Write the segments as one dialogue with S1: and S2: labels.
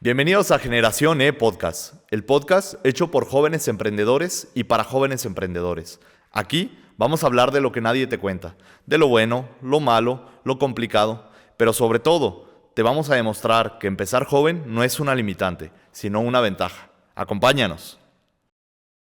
S1: Bienvenidos a Generación E Podcast, el podcast hecho por jóvenes emprendedores y para jóvenes emprendedores. Aquí vamos a hablar de lo que nadie te cuenta, de lo bueno, lo malo, lo complicado, pero sobre todo te vamos a demostrar que empezar joven no es una limitante, sino una ventaja. Acompáñanos.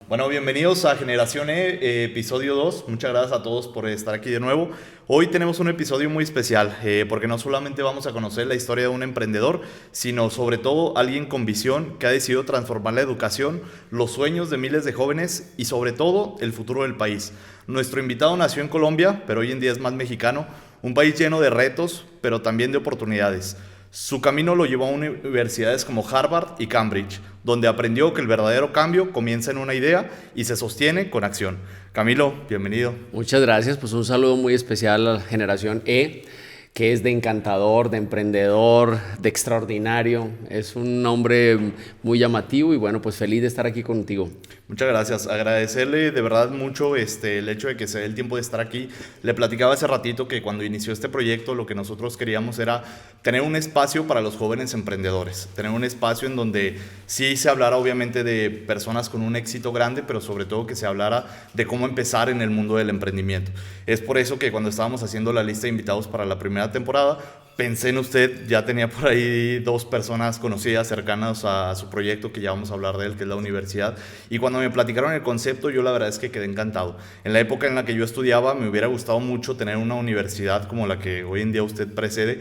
S1: Bueno, bienvenidos a Generación E, episodio 2. Muchas gracias a todos por estar aquí de nuevo. Hoy tenemos un episodio muy especial, porque no solamente vamos a conocer la historia de un emprendedor, sino sobre todo alguien con visión que ha decidido transformar la educación, los sueños de miles de jóvenes y sobre todo el futuro del país. Nuestro invitado nació en Colombia, pero hoy en día es más mexicano, un país lleno de retos, pero también de oportunidades. Su camino lo llevó a universidades como Harvard y Cambridge, donde aprendió que el verdadero cambio comienza en una idea y se sostiene con acción. Camilo, bienvenido.
S2: Muchas gracias, pues un saludo muy especial a la generación E, que es de encantador, de emprendedor, de extraordinario. Es un nombre muy llamativo y bueno, pues feliz de estar aquí contigo.
S1: Muchas gracias, agradecerle de verdad mucho el hecho de que se dé el tiempo de estar aquí. Le platicaba hace ratito que cuando inició este proyecto lo que nosotros queríamos era tener un espacio para los jóvenes emprendedores, tener un espacio en donde sí se hablara obviamente de personas con un éxito grande, pero sobre todo que se hablara de cómo empezar en el mundo del emprendimiento. Es por eso que cuando estábamos haciendo la lista de invitados para la primera temporada, pensé en usted. Ya tenía por ahí dos personas conocidas, cercanas a su proyecto, que ya vamos a hablar de él, que es la universidad. Y cuando me platicaron el concepto, yo la verdad es que quedé encantado. En la época en la que yo estudiaba, me hubiera gustado mucho tener una universidad como la que hoy en día usted precede,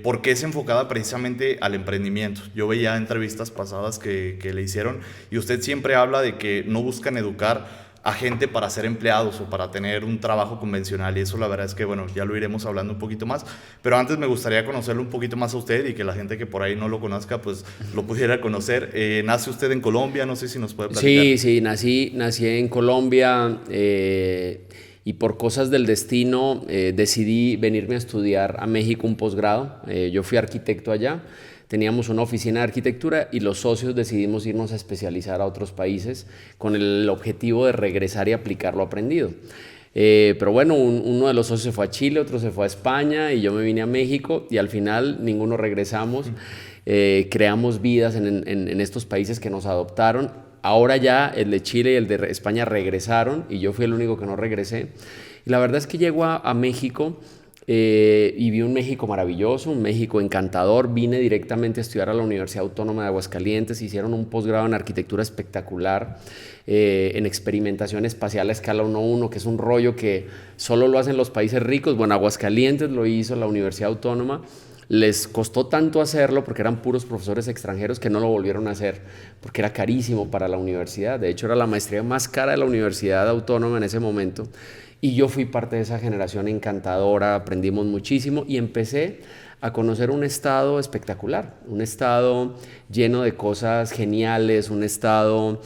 S1: porque es enfocada precisamente al emprendimiento. Yo veía entrevistas pasadas que le hicieron y usted siempre habla de que no buscan educar a gente para ser empleados o para tener un trabajo convencional, y eso la verdad es que bueno, ya lo iremos hablando un poquito más, pero antes me gustaría conocerlo un poquito más a usted y que la gente que por ahí no lo conozca pues lo pudiera conocer. Nace usted en Colombia, no sé si nos puede platicar.
S2: Sí, nací en Colombia y por cosas del destino decidí venirme a estudiar a México un posgrado. Yo fui arquitecto allá. Teníamos una oficina de arquitectura y los socios decidimos irnos a especializar a otros países con el objetivo de regresar y aplicar lo aprendido. Pero bueno, uno de los socios se fue a Chile, otro se fue a España y yo me vine a México y al final ninguno regresamos. Creamos vidas en estos países que nos adoptaron. Ahora ya el de Chile y el de España regresaron y yo fui el único que no regresé. Y la verdad es que llego a México y vi un México maravilloso, un México encantador. Vine directamente a estudiar a la Universidad Autónoma de Aguascalientes. Hicieron un posgrado en arquitectura espectacular, en experimentación espacial a escala 1:1, que es un rollo que solo lo hacen los países ricos. Bueno, Aguascalientes lo hizo la Universidad Autónoma. Les costó tanto hacerlo porque eran puros profesores extranjeros que no lo volvieron a hacer porque era carísimo para la universidad. De hecho, era la maestría más cara de la Universidad Autónoma en ese momento. Y yo fui parte de esa generación encantadora, aprendimos muchísimo y empecé a conocer un estado espectacular, un estado lleno de cosas geniales, un estado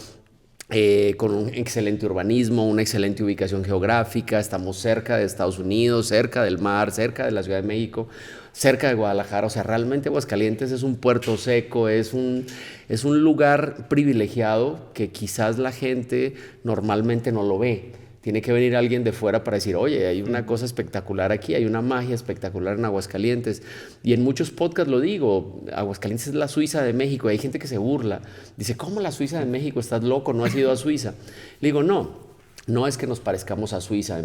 S2: con un excelente urbanismo, una excelente ubicación geográfica. Estamos cerca de Estados Unidos, cerca del mar, cerca de la Ciudad de México, cerca de Guadalajara. O sea, realmente Aguascalientes es un puerto seco, es un lugar privilegiado que quizás la gente normalmente no lo ve. Tiene que venir alguien de fuera para decir, oye, hay una cosa espectacular aquí, hay una magia espectacular en Aguascalientes. Y en muchos podcasts lo digo, Aguascalientes es la Suiza de México. Y hay gente que se burla. Dice, ¿cómo la Suiza de México? ¿Estás loco? ¿No has ido a Suiza? Le digo, no es que nos parezcamos a Suiza.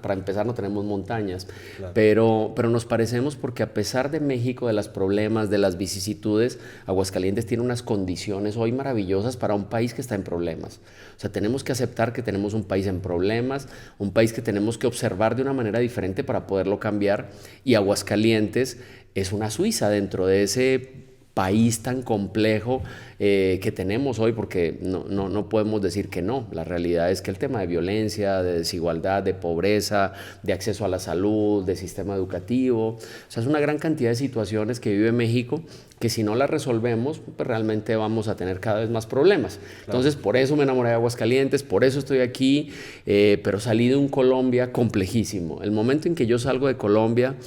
S2: Para empezar no tenemos montañas, claro. pero nos parecemos porque a pesar de México, de los problemas, de las vicisitudes, Aguascalientes tiene unas condiciones hoy maravillosas para un país que está en problemas. O sea, tenemos que aceptar que tenemos un país en problemas, un país que tenemos que observar de una manera diferente para poderlo cambiar, y Aguascalientes es una Suiza dentro de ese país tan complejo que tenemos hoy, porque no podemos decir que no. La realidad es que el tema de violencia, de desigualdad, de pobreza, de acceso a la salud, de sistema educativo, o sea, es una gran cantidad de situaciones que vive México que si no las resolvemos, pues realmente vamos a tener cada vez más problemas. Claro. Entonces, por eso me enamoré de Aguascalientes, por eso estoy aquí, pero salí de un Colombia complejísimo. El momento en que yo salgo de Colombia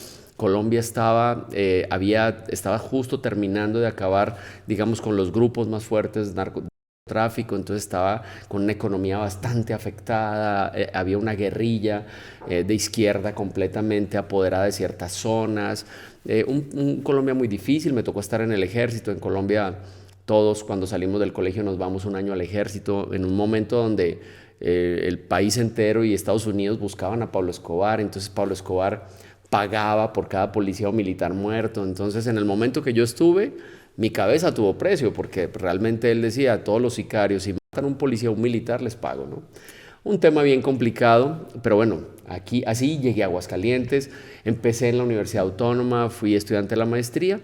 S2: estaba justo terminando de acabar, digamos, con los grupos más fuertes narcotráfico, entonces estaba con una economía bastante afectada, había una guerrilla de izquierda completamente apoderada de ciertas zonas, un Colombia muy difícil, me tocó estar en el ejército. En Colombia todos cuando salimos del colegio nos vamos un año al ejército, en un momento donde el país entero y Estados Unidos buscaban a Pablo Escobar, entonces Pablo Escobar pagaba por cada policía o militar muerto. Entonces en el momento que yo estuve, mi cabeza tuvo precio, porque realmente él decía a todos los sicarios, si matan a un policía o un militar les pago, ¿no? Un tema bien complicado, pero bueno, aquí así llegué a Aguascalientes, empecé en la Universidad Autónoma, fui estudiante de la maestría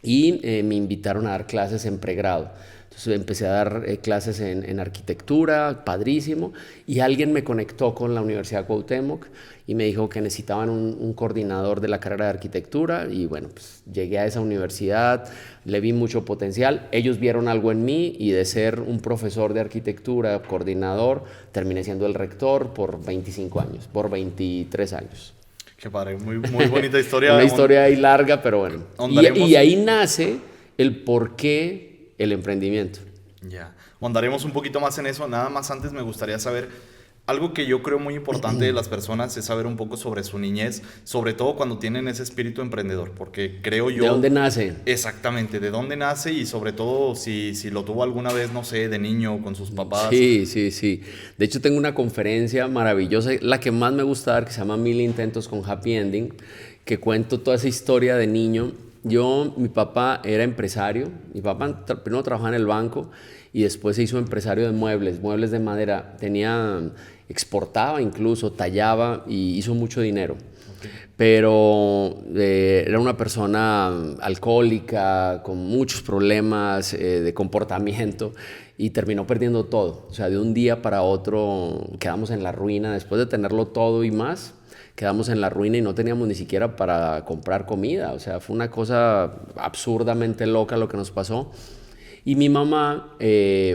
S2: y me invitaron a dar clases en pregrado. Entonces empecé a dar clases en arquitectura, padrísimo, y alguien me conectó con la Universidad Cuauhtémoc y me dijo que necesitaban un coordinador de la carrera de arquitectura, y bueno, pues llegué a esa universidad, le vi mucho potencial, ellos vieron algo en mí y de ser un profesor de arquitectura, coordinador, terminé siendo el rector por 25 años, por 23 años.
S1: Qué padre, muy, muy bonita historia.
S2: Una historia ahí larga, pero bueno. Y ahí nace el por qué el emprendimiento.
S1: Ya, ahondaremos un poquito más en eso. Nada más antes me gustaría saber, algo que yo creo muy importante de las personas es saber un poco sobre su niñez, sobre todo cuando tienen ese espíritu emprendedor, porque creo yo...
S2: ¿De dónde nace?
S1: Exactamente, de dónde nace y sobre todo si lo tuvo alguna vez, no sé, de niño con sus papás.
S2: Sí, sí, sí. De hecho tengo una conferencia maravillosa, la que más me gusta dar, que se llama 1000 intentos con Happy Ending, que cuento toda esa historia de niño. Mi papá era empresario, mi papá primero trabajaba en el banco y después se hizo empresario de muebles de madera, exportaba incluso, tallaba y hizo mucho dinero. Okay. Pero era una persona alcohólica, con muchos problemas de comportamiento y terminó perdiendo todo. O sea, de un día para otro quedamos en la ruina, después de tenerlo todo y más. Quedamos en la ruina y no teníamos ni siquiera para comprar comida. O sea, fue una cosa absurdamente loca lo que nos pasó. Y mi mamá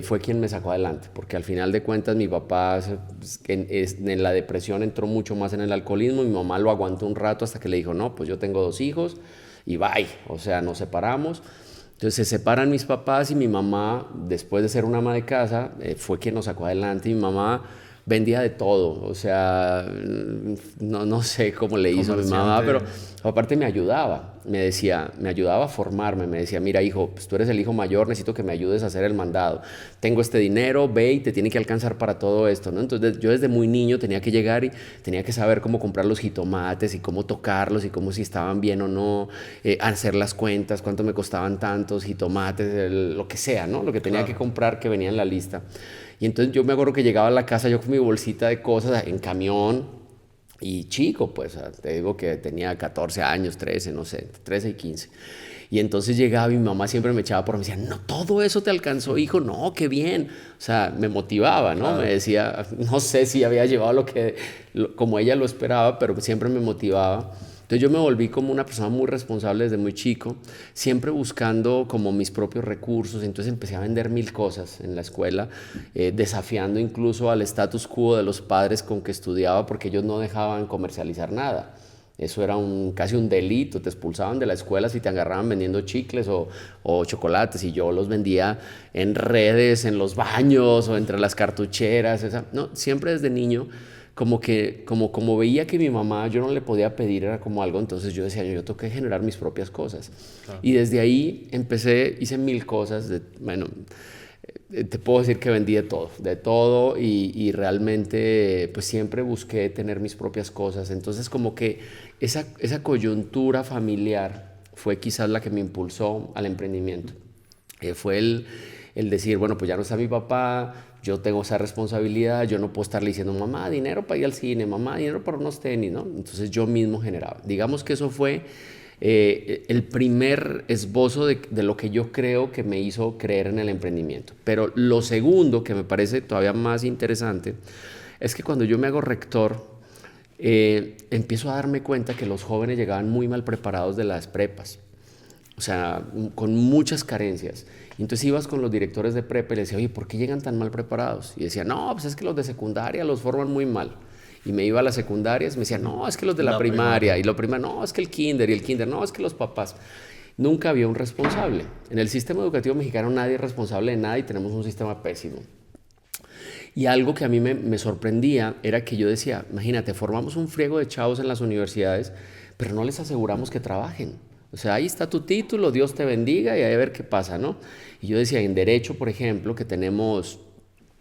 S2: fue quien me sacó adelante, porque al final de cuentas mi papá en la depresión entró mucho más en el alcoholismo. Mi mamá lo aguantó un rato hasta que le dijo, no, pues yo tengo 2 hijos y bye. O sea, nos separamos. Entonces se separan mis papás y mi mamá, después de ser una ama de casa, fue quien nos sacó adelante. Y mi mamá vendía de todo, o sea, no sé cómo le hizo mi mamá, pero aparte me ayudaba, me ayudaba a formarme, me decía, mira hijo, pues tú eres el hijo mayor, necesito que me ayudes a hacer el mandado, tengo este dinero, ve y te tiene que alcanzar para todo esto, ¿no? Entonces yo desde muy niño tenía que llegar y tenía que saber cómo comprar los jitomates y cómo tocarlos y cómo si estaban bien o no, hacer las cuentas, cuánto me costaban tantos jitomates, lo que sea, ¿no? Lo que tenía que comprar que venía en la lista. Y entonces yo me acuerdo que llegaba a la casa yo con mi bolsita de cosas en camión y chico, pues te digo que tenía 14 años, 13, no sé, 13 y 15. Y entonces llegaba y mi mamá siempre me echaba por mí, me decía, no, todo eso te alcanzó, hijo, no, qué bien. O sea, me motivaba, ¿no? Me decía, no sé si había llevado como ella lo esperaba, pero siempre me motivaba. Entonces yo me volví como una persona muy responsable desde muy chico, siempre buscando como mis propios recursos. Entonces empecé a vender 1000 cosas en la escuela, desafiando incluso al status quo de los padres con que estudiaba, porque ellos no dejaban comercializar nada. Eso era casi un delito, te expulsaban de la escuela si te agarraban vendiendo chicles o chocolates, y yo los vendía en redes, en los baños o entre las cartucheras. No, siempre desde niño como veía que mi mamá yo no le podía pedir, era como algo, entonces yo decía, yo tengo que generar mis propias cosas. Claro. Y desde ahí hice 1000 cosas, te puedo decir que vendí de todo y realmente pues siempre busqué tener mis propias cosas. Entonces como que esa coyuntura familiar fue quizás la que me impulsó al emprendimiento. Fue el decir, bueno, pues ya no está mi papá, yo tengo esa responsabilidad, yo no puedo estarle diciendo, mamá, dinero para ir al cine, mamá, dinero para unos tenis, ¿no? Entonces yo mismo generaba. Digamos que eso fue el primer esbozo de lo que yo creo que me hizo creer en el emprendimiento. Pero lo segundo, que me parece todavía más interesante, es que cuando yo me hago rector, empiezo a darme cuenta que los jóvenes llegaban muy mal preparados de las prepas. O sea, con muchas carencias. Y entonces ibas con los directores de prepa y les decía, oye, ¿por qué llegan tan mal preparados? Y decía, no, pues es que los de secundaria los forman muy mal. Y me iba a las secundarias, me decía, no, es que los de la primaria. Y lo primario, no, es que el kinder. Y el kinder, no, es que los papás. Nunca había un responsable. En el sistema educativo mexicano nadie es responsable de nada y tenemos un sistema pésimo. Y algo que a mí me sorprendía era que yo decía, imagínate, formamos un friego de chavos en las universidades, pero no les aseguramos que trabajen. O sea, ahí está tu título, Dios te bendiga y ahí a ver qué pasa, ¿no? Y yo decía, en Derecho, por ejemplo, que tenemos,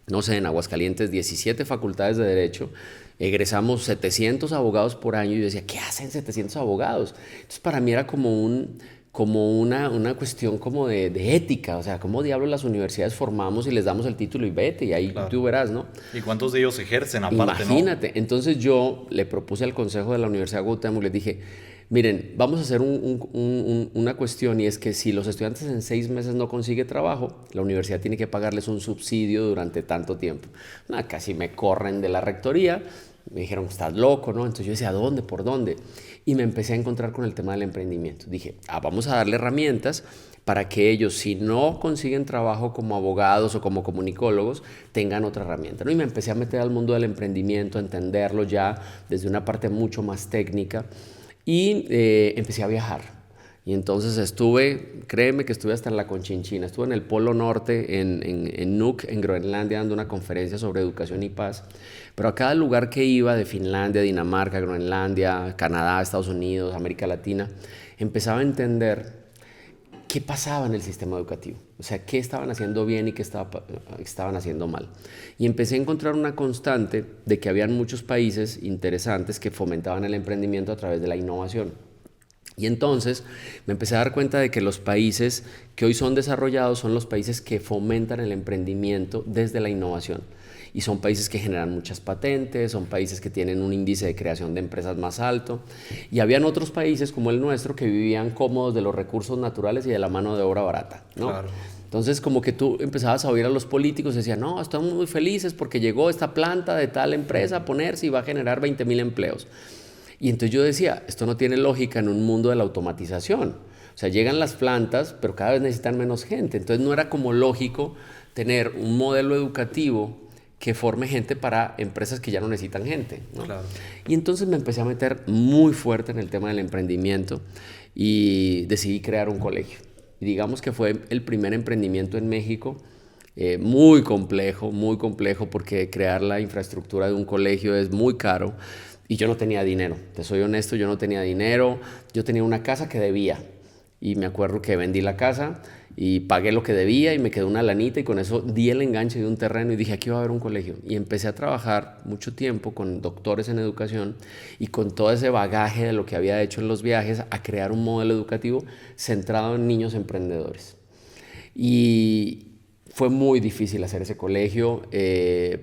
S2: no sé, en Aguascalientes 17 facultades de Derecho, egresamos 700 abogados por año y yo decía, ¿qué hacen 700 abogados? Entonces para mí era como una cuestión como de ética, o sea, ¿cómo diablos las universidades formamos y les damos el título y vete? Y ahí
S1: Claro.
S2: tú verás, ¿no?
S1: ¿Y cuántos de ellos ejercen aparte,
S2: Imagínate. Entonces yo le propuse al Consejo de la Universidad Cuauhtémoc, les dije, miren, vamos a hacer una cuestión y es que si los estudiantes en 6 meses no consiguen trabajo, la universidad tiene que pagarles un subsidio durante tanto tiempo. Casi me corren de la rectoría, me dijeron, estás loco, ¿no? Entonces yo decía, ¿a dónde? ¿Por dónde? Y me empecé a encontrar con el tema del emprendimiento. Dije, vamos a darle herramientas para que ellos, si no consiguen trabajo como abogados o como comunicólogos, tengan otra herramienta, ¿no? Y me empecé a meter al mundo del emprendimiento, a entenderlo ya desde una parte mucho más técnica y empecé a viajar. Y entonces créeme que estuve hasta en la Conchinchina, estuve en el Polo Norte, en Nuuk, en Groenlandia, dando una conferencia sobre educación y paz. Pero a cada lugar que iba, de Finlandia, Dinamarca, Groenlandia, Canadá, Estados Unidos, América Latina, empezaba a entender qué pasaba en el sistema educativo. O sea, qué estaban haciendo bien y qué estaban haciendo mal. Y empecé a encontrar una constante de que habían muchos países interesantes que fomentaban el emprendimiento a través de la innovación. Y entonces me empecé a dar cuenta de que los países que hoy son desarrollados son los países que fomentan el emprendimiento desde la innovación. Y son países que generan muchas patentes, son países que tienen un índice de creación de empresas más alto. Y habían otros países como el nuestro que vivían cómodos de los recursos naturales y de la mano de obra barata, ¿no?
S1: Claro.
S2: Entonces como que tú empezabas a oír a los políticos y decían, no, estamos muy felices porque llegó esta planta de tal empresa a ponerse y va a generar 20,000 empleos. Y entonces yo decía, esto no tiene lógica en un mundo de la automatización. O sea, llegan las plantas, pero cada vez necesitan menos gente. Entonces no era como lógico tener un modelo educativo que forme gente para empresas que ya no necesitan gente, ¿no?
S1: Claro.
S2: Y entonces me empecé a meter muy fuerte en el tema del emprendimiento y decidí crear un colegio. Y digamos que fue el primer emprendimiento en México, muy complejo porque crear la infraestructura de un colegio es muy caro. Y yo no tenía dinero, te soy honesto, yo no tenía dinero. Yo tenía una casa que debía y me acuerdo que vendí la casa y pagué lo que debía y me quedó una lanita y con eso di el enganche de un terreno y dije, aquí va a haber un colegio. Y empecé a trabajar mucho tiempo con doctores en educación y con todo ese bagaje de lo que había hecho en los viajes a crear un modelo educativo centrado en niños emprendedores. Y fue muy difícil hacer ese colegio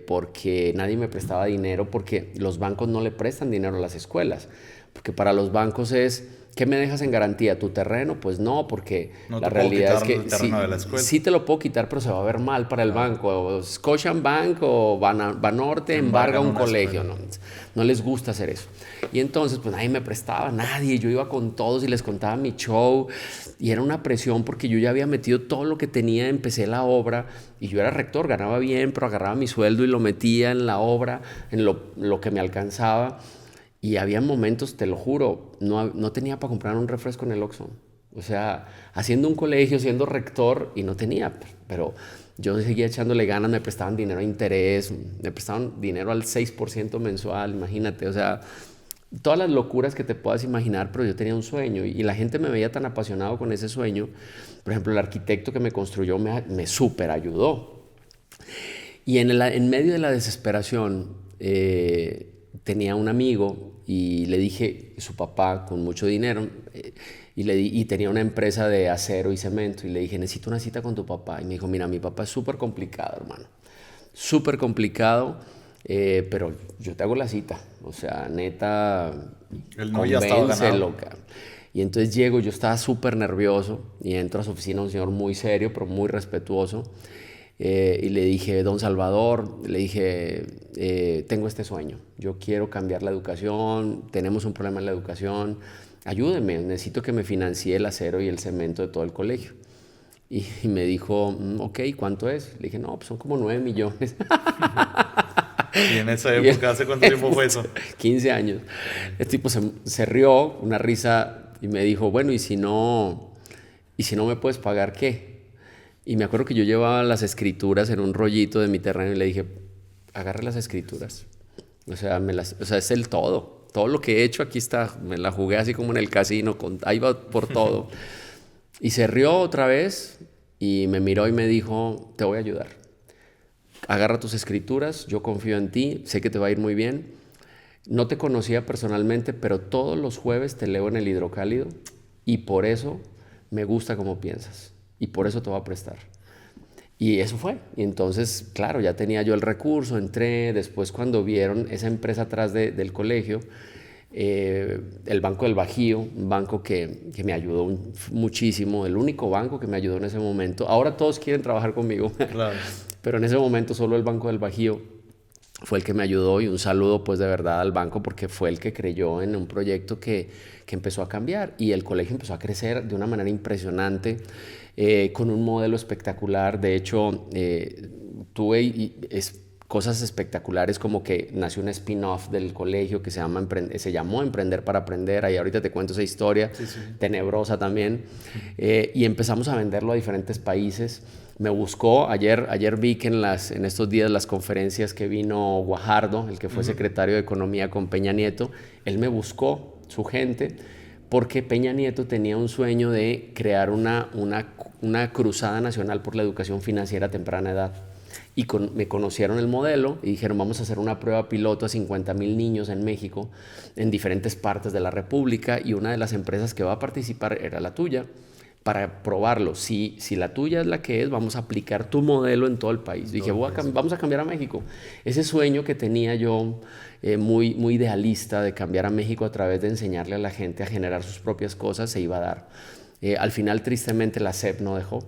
S2: porque nadie me prestaba dinero, porque los bancos no le prestan dinero a las escuelas, porque para los bancos es, ¿qué me dejas en garantía? ¿Tu terreno? Pues no, porque
S1: No
S2: la
S1: te puedo
S2: realidad es
S1: quitar
S2: que
S1: el terreno de la escuela.
S2: sí te lo puedo quitar, pero se va a ver mal para el banco. O Scotiabank o Banorte embarga un
S1: una
S2: colegio,
S1: escuela.
S2: ¿no? No les gusta hacer eso. Y entonces, pues nadie me prestaba, nadie. Yo iba con todos y les contaba mi show. Y era una presión porque yo ya había metido todo lo que tenía, empecé la obra. Y yo era rector, ganaba bien, pero agarraba mi sueldo y lo metía en la obra, en lo que me alcanzaba. Y había momentos, te lo juro, no tenía para comprar un refresco en el Oxxo. O sea, haciendo un colegio, siendo rector, y no tenía. Pero yo seguía echándole ganas, me prestaban dinero a interés, me prestaban dinero al 6% mensual, imagínate. O sea, todas las locuras que te puedas imaginar, pero yo tenía un sueño y la gente me veía tan apasionado con ese sueño. Por ejemplo, el arquitecto que me construyó me súper ayudó. Y en medio de la desesperación tenía un amigo y le dije, su papá con mucho dinero, y tenía una empresa de acero y cemento, y le dije, necesito una cita con tu papá. Y me dijo, mira, mi papá es súper complicado, hermano, súper complicado, pero yo te hago la cita. O sea, neta,
S1: El no ya estaba ganado.
S2: cabrón. Y entonces llego, yo estaba súper nervioso y entro a su oficina, un señor muy serio, pero muy respetuoso. Y le dije, don Salvador, le dije, tengo este sueño, yo quiero cambiar la educación, tenemos un problema en la educación, ayúdeme, necesito que me financie el acero y el cemento de todo el colegio. Y me dijo, ok, ¿cuánto es? Le dije, no, pues son como 9 millones.
S1: Y en esa época, ¿hace cuánto tiempo fue eso?
S2: 15 años. El tipo se rió, una risa, y me dijo, bueno, y si no ¿Y si no me puedes pagar, qué? Y me acuerdo que yo llevaba las escrituras en un rollito de mi terreno y le dije, agarre las escrituras. O sea, es el todo. Todo lo que he hecho aquí está. Me la jugué así como en el casino. Ahí va por todo. Y se rió otra vez y me miró y me dijo, te voy a ayudar. Agarra tus escrituras, yo confío en ti, sé que te va a ir muy bien. No te conocía personalmente, pero todos los jueves te leo en el Hidrocálido y por eso me gusta cómo piensas y por eso te voy a prestar. Y eso fue. Y entonces, claro, ya tenía yo el recurso, entré. Después, cuando vieron esa empresa atrás del colegio, el Banco del Bajío, un banco que me ayudó muchísimo, el único banco que me ayudó en ese momento. Ahora todos quieren trabajar conmigo,
S1: Claro.
S2: pero en ese momento solo el Banco del Bajío fue el que me ayudó, y un saludo pues de verdad al banco, porque fue el que creyó en un proyecto que empezó a cambiar, y el colegio empezó a crecer de una manera impresionante, con un modelo espectacular. De hecho, tuve cosas espectaculares, como que nació un spin-off del colegio que se llamó Emprender para Aprender. Ahí ahorita te cuento esa historia, sí. Tenebrosa también. Y empezamos a venderlo a diferentes países. Me buscó, ayer vi que en estos días las conferencias que vino Guajardo, el que fue secretario de Economía con Peña Nieto, él me buscó, su gente, porque Peña Nieto tenía un sueño de crear una cruzada nacional por la educación financiera a temprana edad. Y me conocieron el modelo y dijeron, vamos a hacer una prueba piloto a 50,000 niños en México, en diferentes partes de la República, y una de las empresas que va a participar era la tuya, para probarlo. Si la tuya es la que es, vamos a aplicar tu modelo en todo el país. Dije, vamos a cambiar a México. Ese sueño que tenía yo, muy idealista, de cambiar a México a través de enseñarle a la gente a generar sus propias cosas, se iba a dar. Al final, tristemente, la SEP no dejó.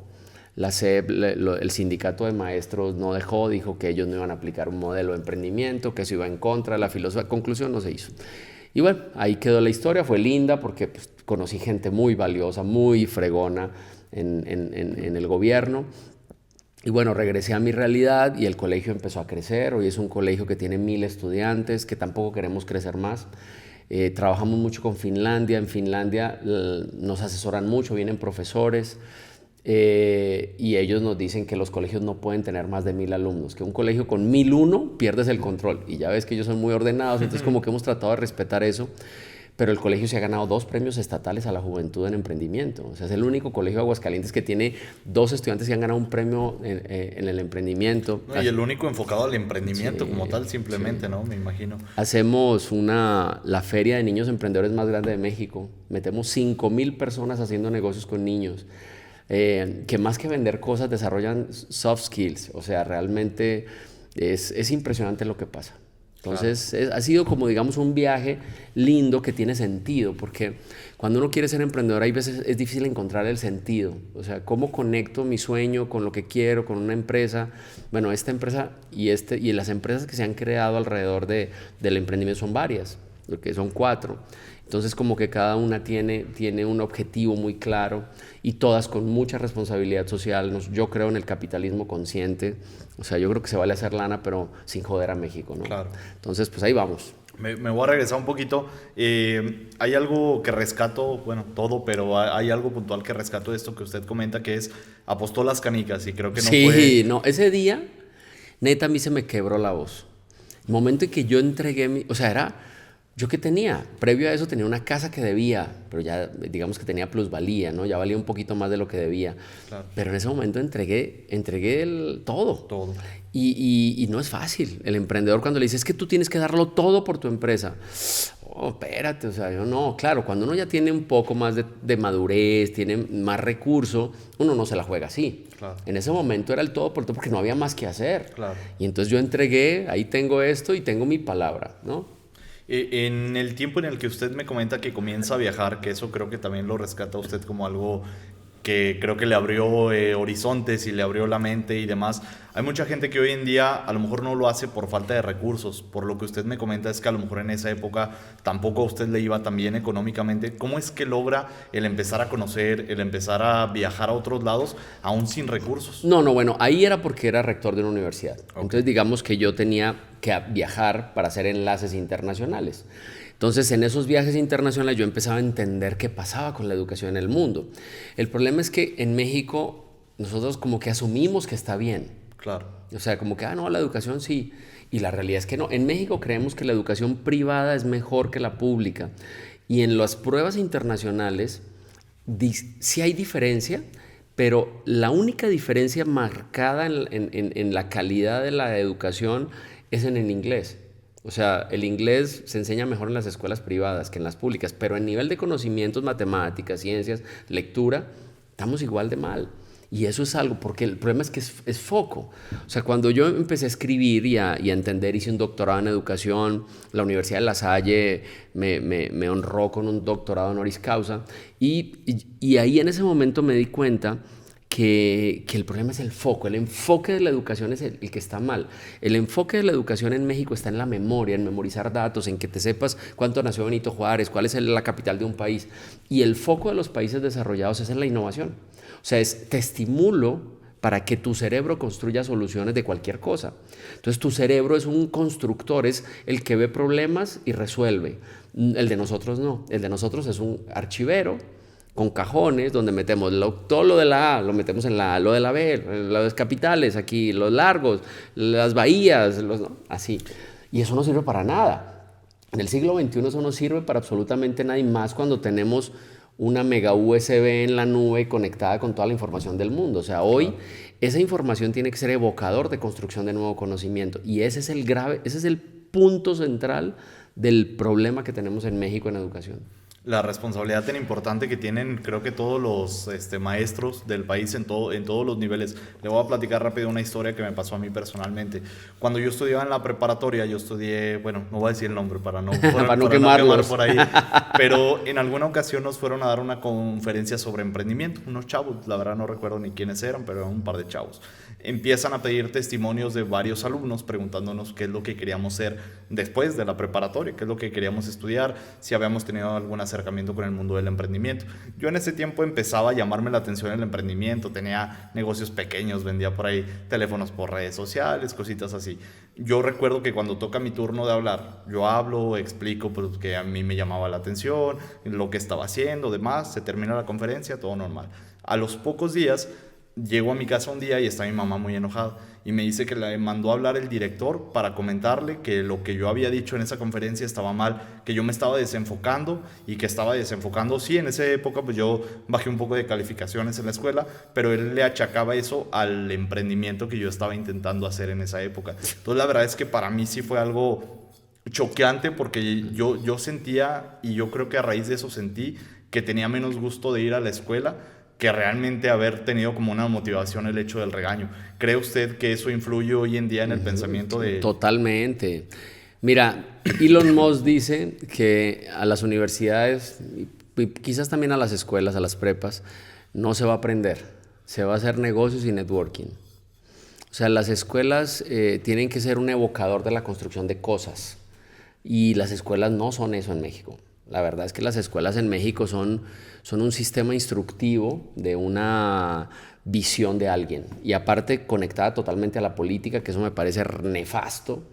S2: La SEP, el sindicato de maestros no dejó, dijo que ellos no iban a aplicar un modelo de emprendimiento, que eso iba en contra de la filosofía. Conclusión, no se hizo. Y bueno, ahí quedó la historia. Fue linda porque pues, conocí gente muy valiosa, muy fregona en el gobierno. Y bueno, regresé a mi realidad y el colegio empezó a crecer. Hoy es un colegio que tiene 1,000 estudiantes, que tampoco queremos crecer más. Trabajamos mucho con Finlandia. En Finlandia nos asesoran mucho, vienen profesores. Y ellos nos dicen que los colegios no pueden tener más de 1,000 alumnos, que un colegio con 1,001 pierdes el control, y ya ves que ellos son muy ordenados, entonces como que hemos tratado de respetar eso. Pero el colegio se ha ganado 2 premios estatales a la juventud en emprendimiento. O sea, es el único colegio de Aguascalientes que tiene 2 estudiantes que han ganado un premio en el emprendimiento.
S1: No, y el único enfocado al emprendimiento, sí, como tal, simplemente, sí. ¿No? Me imagino.
S2: Hacemos la feria de niños emprendedores más grande de México. Metemos 5,000 personas haciendo negocios con niños. Que más que vender cosas desarrollan soft skills. O sea, realmente es impresionante lo que pasa. Entonces, claro, ha sido como, digamos, un viaje lindo que tiene sentido, porque cuando uno quiere ser emprendedor, hay veces es difícil encontrar el sentido. O sea, ¿cómo conecto mi sueño con lo que quiero, con una empresa? Bueno, esta empresa y las empresas que se han creado alrededor del emprendimiento son varias, porque son 4. Entonces, como que cada una tiene un objetivo muy claro, y todas con mucha responsabilidad social. Yo creo en el capitalismo consciente. O sea, yo creo que se vale hacer lana, pero sin joder a México, ¿no?
S1: Claro.
S2: Entonces, pues ahí vamos.
S1: Me voy a regresar un poquito. Hay algo que rescato, bueno, todo, pero hay algo puntual que rescato de esto que usted comenta, que es apostó las canicas, y creo que no fue...
S2: Sí, no, ese día, neta, a mí se me quebró la voz. El momento en que yo entregué o sea, era... ¿Yo qué tenía? Previo a eso tenía una casa que debía, pero ya digamos que tenía plusvalía, ¿no? Ya valía un poquito más de lo que debía. Claro. Pero en ese momento entregué todo.
S1: Todo.
S2: Y no es fácil. El emprendedor, cuando le dice, es que tú tienes que darlo todo por tu empresa. Oh, espérate, o sea, yo no. Claro, cuando uno ya tiene un poco más de madurez, tiene más recurso, uno no se la juega así. Claro. En ese momento era el todo por todo, porque no había más que hacer.
S1: Claro.
S2: Y entonces yo entregué, ahí tengo esto y tengo mi palabra, ¿no?
S1: En el tiempo en el que usted me comenta que comienza a viajar, que eso creo que también lo rescata usted como algo que creo que le abrió horizontes y le abrió la mente y demás. Hay mucha gente que hoy en día a lo mejor no lo hace por falta de recursos. Por lo que usted me comenta es que a lo mejor en esa época tampoco a usted le iba tan bien económicamente. ¿Cómo es que logra el empezar a conocer, el empezar a viajar a otros lados aún sin recursos?
S2: No, bueno, ahí era porque era rector de una universidad. Okay. Entonces digamos que yo tenía que viajar para hacer enlaces internacionales. Entonces, en esos viajes internacionales yo empezaba a entender qué pasaba con la educación en el mundo. El problema es que en México nosotros como que asumimos que está bien.
S1: Claro.
S2: O sea, como que, no, la educación sí. Y la realidad es que no. En México creemos que la educación privada es mejor que la pública. Y en las pruebas internacionales sí hay diferencia, pero la única diferencia marcada en la calidad de la educación es en el inglés. O sea, el inglés se enseña mejor en las escuelas privadas que en las públicas, pero en nivel de conocimientos, matemáticas, ciencias, lectura, estamos igual de mal. Y eso es algo, porque el problema es que es foco. O sea, cuando yo empecé a escribir y a entender, hice un doctorado en educación, la Universidad de La Salle me honró con un doctorado honoris causa, y ahí en ese momento me di cuenta que el problema es el foco. El enfoque de la educación es el que está mal. El enfoque de la educación en México está en la memoria, en memorizar datos, en que te sepas cuánto nació Benito Juárez, cuál es la capital de un país. Y el foco de los países desarrollados es en la innovación. O sea, te estimulo para que tu cerebro construya soluciones de cualquier cosa. Entonces, tu cerebro es un constructor, es el que ve problemas y resuelve. El de nosotros no. El de nosotros es un archivero con cajones donde metemos todo lo de la A, lo metemos en la A, lo de la B, las capitales aquí, los largos, las bahías, ¿no? Así. Y eso no sirve para nada. En el siglo XXI eso no sirve para absolutamente nada, y más cuando tenemos una mega USB en la nube conectada con toda la información del mundo. O sea, hoy esa información tiene que ser evocador de construcción de nuevo conocimiento, y ese es el punto central del problema que tenemos en México en educación.
S1: La responsabilidad tan importante que tienen, creo que todos los maestros del país en todos los niveles. Le voy a platicar rápido una historia que me pasó a mí personalmente. Cuando yo estudiaba en la preparatoria, yo estudié, bueno, no voy a decir el nombre para no quemar por ahí, pero en alguna ocasión nos fueron a dar una conferencia sobre emprendimiento, unos chavos, la verdad no recuerdo ni quiénes eran, pero eran un par de chavos. Empiezan a pedir testimonios de varios alumnos preguntándonos qué es lo que queríamos ser después de la preparatoria, qué es lo que queríamos estudiar, si habíamos tenido algún acercamiento con el mundo del emprendimiento. Yo en ese tiempo empezaba a llamarme la atención el emprendimiento, tenía negocios pequeños, vendía por ahí teléfonos por redes sociales, cositas así. Yo recuerdo que cuando toca mi turno de hablar, yo hablo, explico pues, que a mí me llamaba la atención, lo que estaba haciendo, demás, se termina la conferencia, todo normal. A los pocos días llego a mi casa un día y está mi mamá muy enojada y me dice que le mandó a hablar el director para comentarle que lo que yo había dicho en esa conferencia estaba mal, que yo me estaba desenfocando y que estaba desenfocando. Sí, en esa época pues yo bajé un poco de calificaciones en la escuela, pero él le achacaba eso al emprendimiento que yo estaba intentando hacer en esa época. Entonces la verdad es que para mí sí fue algo choqueante, porque yo sentía, y yo creo que a raíz de eso sentí que tenía menos gusto de ir a la escuela que realmente haber tenido como una motivación el hecho del regaño. ¿Cree usted que eso influye hoy en día en el pensamiento de...?
S2: Totalmente. Mira, Elon Musk dice que a las universidades, y quizás también a las escuelas, a las prepas, no se va a aprender, se va a hacer negocios y networking. O sea, las escuelas tienen que ser un evocador de la construcción de cosas, y las escuelas no son eso en México. La verdad es que las escuelas en México son un sistema instructivo de una visión de alguien, y aparte conectada totalmente a la política, que eso me parece nefasto.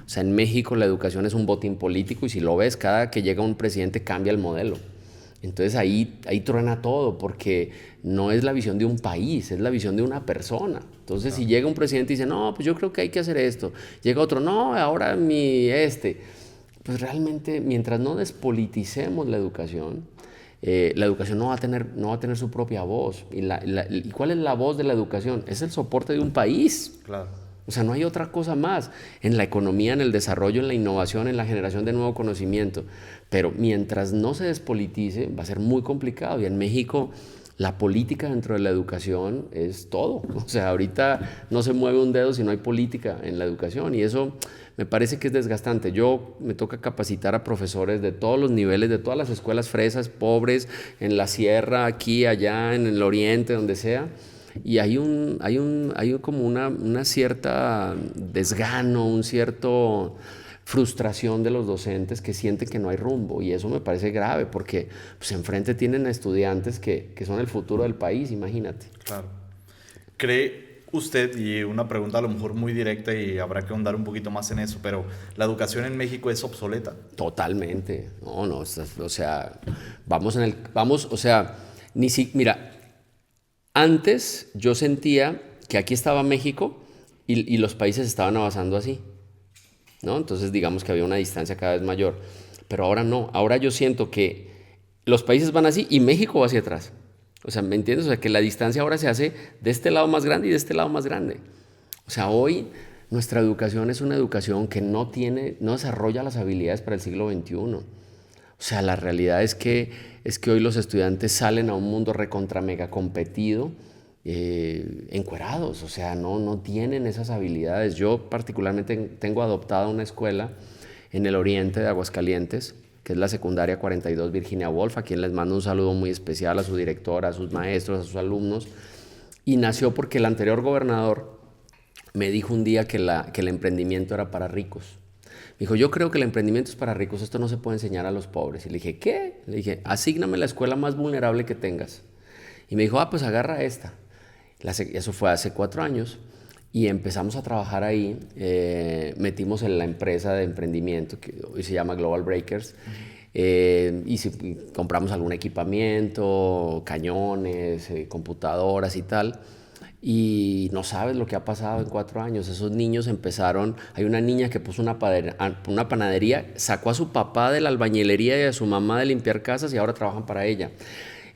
S2: O sea, en México la educación es un botín político, y si lo ves, cada que llega un presidente cambia el modelo. Entonces ahí truena todo, porque no es la visión de un país, es la visión de una persona. Entonces si llega un presidente y dice, no, pues yo creo que hay que hacer esto, llega otro, no, ahora pues realmente, mientras no despoliticemos la educación no va a tener su propia voz. ¿Y cuál es la voz de la educación? Es el soporte de un país.
S1: Claro.
S2: O sea, no hay otra cosa más en la economía, en el desarrollo, en la innovación, en la generación de nuevo conocimiento. Pero mientras no se despolitice, va a ser muy complicado. Y en México, la política dentro de la educación es todo. O sea, ahorita no se mueve un dedo si no hay política en la educación, y eso me parece que es desgastante. Me toca capacitar a profesores de todos los niveles, de todas las escuelas fresas, pobres, en la sierra, aquí, allá, en el oriente, donde sea. Y hay como una cierta desgano, un cierto frustración de los docentes que sienten que no hay rumbo, y eso me parece grave, porque pues enfrente tienen a estudiantes que son el futuro del país, imagínate.
S1: Claro. usted, y una pregunta a lo mejor muy directa y habrá que ahondar un poquito más en eso, pero ¿la educación en México es obsoleta?
S2: Totalmente. No, no, o sea, o sea, mira, antes yo sentía que aquí estaba México y los países estaban avanzando así, ¿no? Entonces digamos que había una distancia cada vez mayor. Pero ahora no, ahora yo siento que los países van así y México va hacia atrás. O sea, ¿me entiendes? O sea, que la distancia ahora se hace de este lado más grande y de este lado más grande. O sea, hoy nuestra educación es una educación que no desarrolla las habilidades para el siglo XXI. O sea, la realidad es que hoy los estudiantes salen a un mundo recontra mega competido, encuerados, o sea, no tienen esas habilidades. Yo particularmente tengo adoptada una escuela en el oriente de Aguascalientes, que es la secundaria 42 Virginia Woolf, a quien les mando un saludo muy especial, a su directora, a sus maestros, a sus alumnos. Y nació porque el anterior gobernador me dijo un día que el emprendimiento era para ricos. Me dijo, yo creo que el emprendimiento es para ricos, esto no se puede enseñar a los pobres. Y le dije, ¿qué? Le dije, asígname la escuela más vulnerable que tengas. Y me dijo, pues agarra esta. Eso fue hace 4 años. Y empezamos a trabajar ahí, metimos en la empresa de emprendimiento, que hoy se llama Global Breakers, y compramos algún equipamiento, cañones, computadoras y tal. Y no sabes lo que ha pasado en 4 años. Esos niños empezaron, hay una niña que puso una panadería, sacó a su papá de la albañilería y a su mamá de limpiar casas y ahora trabajan para ella.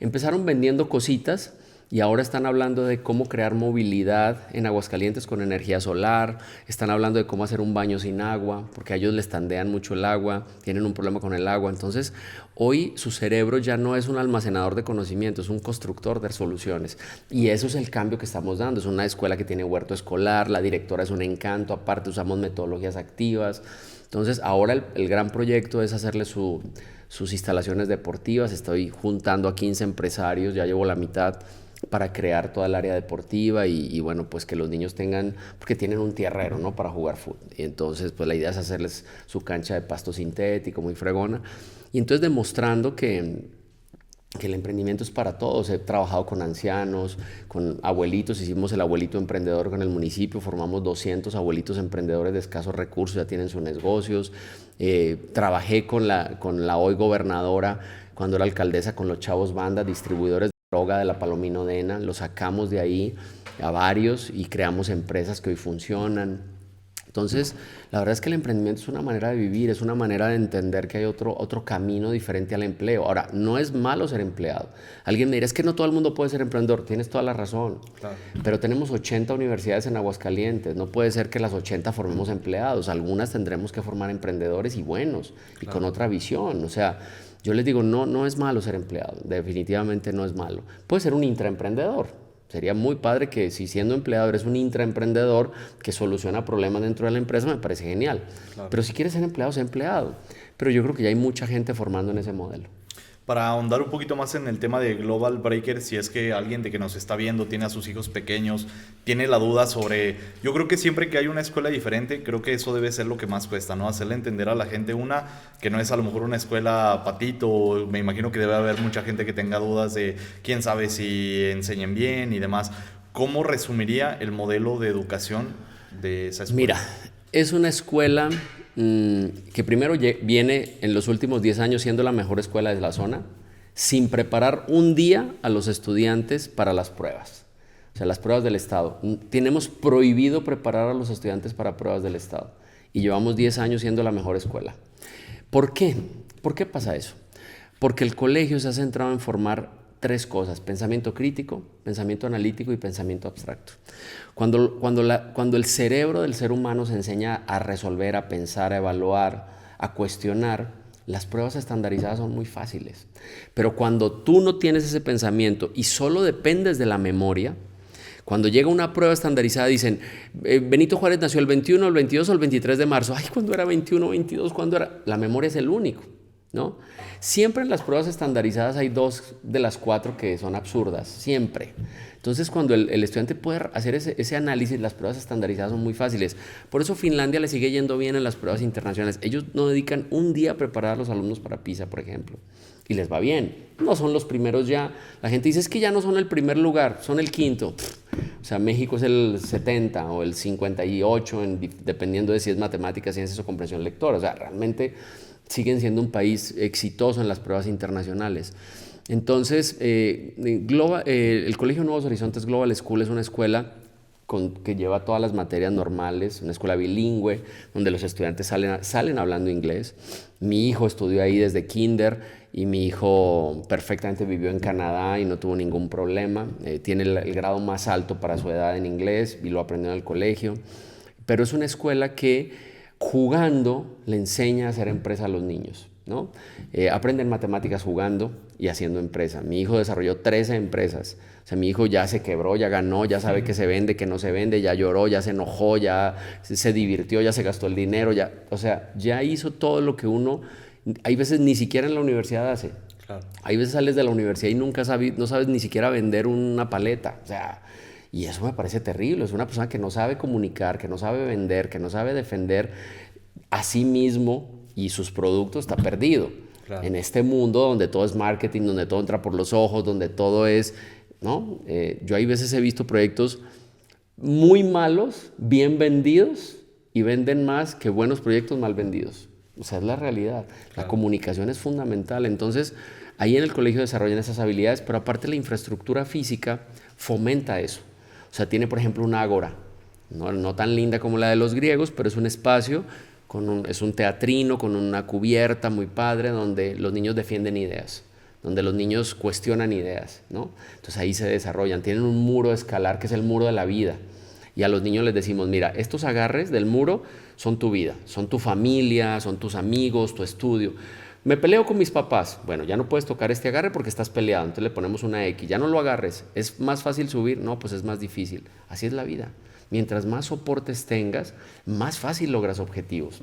S2: Empezaron vendiendo cositas y ahora están hablando de cómo crear movilidad en Aguascalientes con energía solar, están hablando de cómo hacer un baño sin agua, porque a ellos les tandean mucho el agua, tienen un problema con el agua. Entonces, hoy su cerebro ya no es un almacenador de conocimiento, es un constructor de soluciones. Y eso es el cambio que estamos dando. Es una escuela que tiene huerto escolar, la directora es un encanto, aparte usamos metodologías activas. Entonces, ahora el gran proyecto es hacerle sus instalaciones deportivas. Estoy juntando a 15 empresarios, ya llevo la mitad, para crear toda el área deportiva y bueno, pues que los niños tengan, porque tienen un tierrero, ¿no? Para jugar fútbol. Y entonces, pues la idea es hacerles su cancha de pasto sintético, muy fregona. Y entonces demostrando que el emprendimiento es para todos. He trabajado con ancianos, con abuelitos, hicimos el abuelito emprendedor con el municipio, formamos 200 abuelitos emprendedores de escasos recursos, ya tienen sus negocios. Trabajé con la hoy gobernadora, cuando era alcaldesa, con los chavos banda, distribuidores droga de la Palomino Dena, lo sacamos de ahí a varios y creamos empresas que hoy funcionan. Entonces, la verdad es que el emprendimiento es una manera de vivir, es una manera de entender que hay otro camino diferente al empleo. Ahora, no es malo ser empleado. Alguien me dirá, es que no todo el mundo puede ser emprendedor. Tienes toda la razón. Claro. Pero tenemos 80 universidades en Aguascalientes. No puede ser que las 80 formemos empleados. Algunas tendremos que formar emprendedores y buenos, y con otra visión. O sea, yo les digo, no es malo ser empleado. Definitivamente no es malo. Puede ser un intraemprendedor. Sería muy padre que si siendo empleado eres un intraemprendedor que soluciona problemas dentro de la empresa, me parece genial. Claro. Pero si quieres ser empleado, sé empleado. Pero yo creo que ya hay mucha gente formando en ese modelo.
S1: Para ahondar un poquito más en el tema de Global Breaker, si es que alguien de que nos está viendo tiene a sus hijos pequeños, tiene la duda sobre... Yo creo que siempre que hay una escuela diferente, creo que eso debe ser lo que más cuesta, ¿no? Hacerle entender a la gente que no es a lo mejor una escuela patito. Me imagino que debe haber mucha gente que tenga dudas de quién sabe si enseñen bien y demás. ¿Cómo resumiría el modelo de educación de esa escuela?
S2: Mira, es una escuela que primero viene en los últimos 10 años siendo la mejor escuela de la zona, sin preparar un día a los estudiantes para las pruebas. O sea, las pruebas del Estado. Tenemos prohibido preparar a los estudiantes para pruebas del Estado. Y llevamos 10 años siendo la mejor escuela. ¿Por qué? ¿Por qué pasa eso? Porque el colegio se ha centrado en formar 3 cosas: pensamiento crítico, pensamiento analítico y pensamiento abstracto. Cuando el cerebro del ser humano se enseña a resolver, a pensar, a evaluar, a cuestionar, las pruebas estandarizadas son muy fáciles. Pero cuando tú no tienes ese pensamiento y solo dependes de la memoria, cuando llega una prueba estandarizada dicen, Benito Juárez nació el 21, el 22 o el 23 de marzo. Ay, ¿cuándo era 21, 22? ¿Cuándo era? La memoria es el único, ¿no? Siempre en las pruebas estandarizadas hay 2 de las 4 que son absurdas, siempre. Entonces, cuando el estudiante puede hacer ese análisis, las pruebas estandarizadas son muy fáciles. Por eso Finlandia le sigue yendo bien en las pruebas internacionales. Ellos no dedican un día a preparar a los alumnos para PISA, por ejemplo, y les va bien. No son los primeros ya. La gente dice, es que ya no son el primer lugar, son el quinto. O sea, México es el 70 o el 58, dependiendo de si es matemáticas, ciencias o comprensión lectora. O sea, realmente siguen siendo un país exitoso en las pruebas internacionales. Entonces, el Colegio Nuevos Horizontes Global School es una escuela que lleva todas las materias normales, una escuela bilingüe, donde los estudiantes salen hablando inglés. Mi hijo estudió ahí desde kinder y mi hijo perfectamente vivió en Canadá y no tuvo ningún problema. Tiene el grado más alto para su edad en inglés y lo aprendió en el colegio. Pero es una escuela que jugando le enseña a hacer empresa a los niños, ¿no? Aprenden matemáticas jugando y haciendo empresa. Mi hijo desarrolló 13 empresas. O sea, mi hijo ya se quebró, ya ganó, ya sabe qué se vende, qué no se vende, ya lloró, ya se enojó, ya se divirtió, ya se gastó el dinero, ya, o sea, ya hizo todo lo que uno, hay veces ni siquiera en la universidad hace.
S1: Claro.
S2: Hay veces sales de la universidad y no sabes ni siquiera vender una paleta. O sea, y eso me parece terrible. Es una persona que no sabe comunicar, que no sabe vender, que no sabe defender a sí mismo y sus productos, está perdido. Claro. En este mundo donde todo es marketing, donde todo entra por los ojos, donde todo es, ¿no? Yo hay veces he visto proyectos muy malos, bien vendidos, y venden más que buenos proyectos mal vendidos. O sea, es la realidad. Claro. La comunicación es fundamental. Entonces, ahí en el colegio desarrollan esas habilidades, pero aparte la infraestructura física fomenta eso. O sea, tiene, por ejemplo, una ágora, no tan linda como la de los griegos, pero es un espacio, es un teatrino con una cubierta muy padre donde los niños defienden ideas, donde los niños cuestionan ideas, ¿no? Entonces ahí se desarrollan. Tienen un muro escalar que es el muro de la vida. Y a los niños les decimos, mira, estos agarres del muro son tu vida, son tu familia, son tus amigos, tu estudio. Me peleo con mis papás. Bueno, ya no puedes tocar este agarre porque estás peleado. Entonces le ponemos una X. Ya no lo agarres. ¿Es más fácil subir? No, pues es más difícil. Así es la vida. Mientras más soportes tengas, más fácil logras objetivos.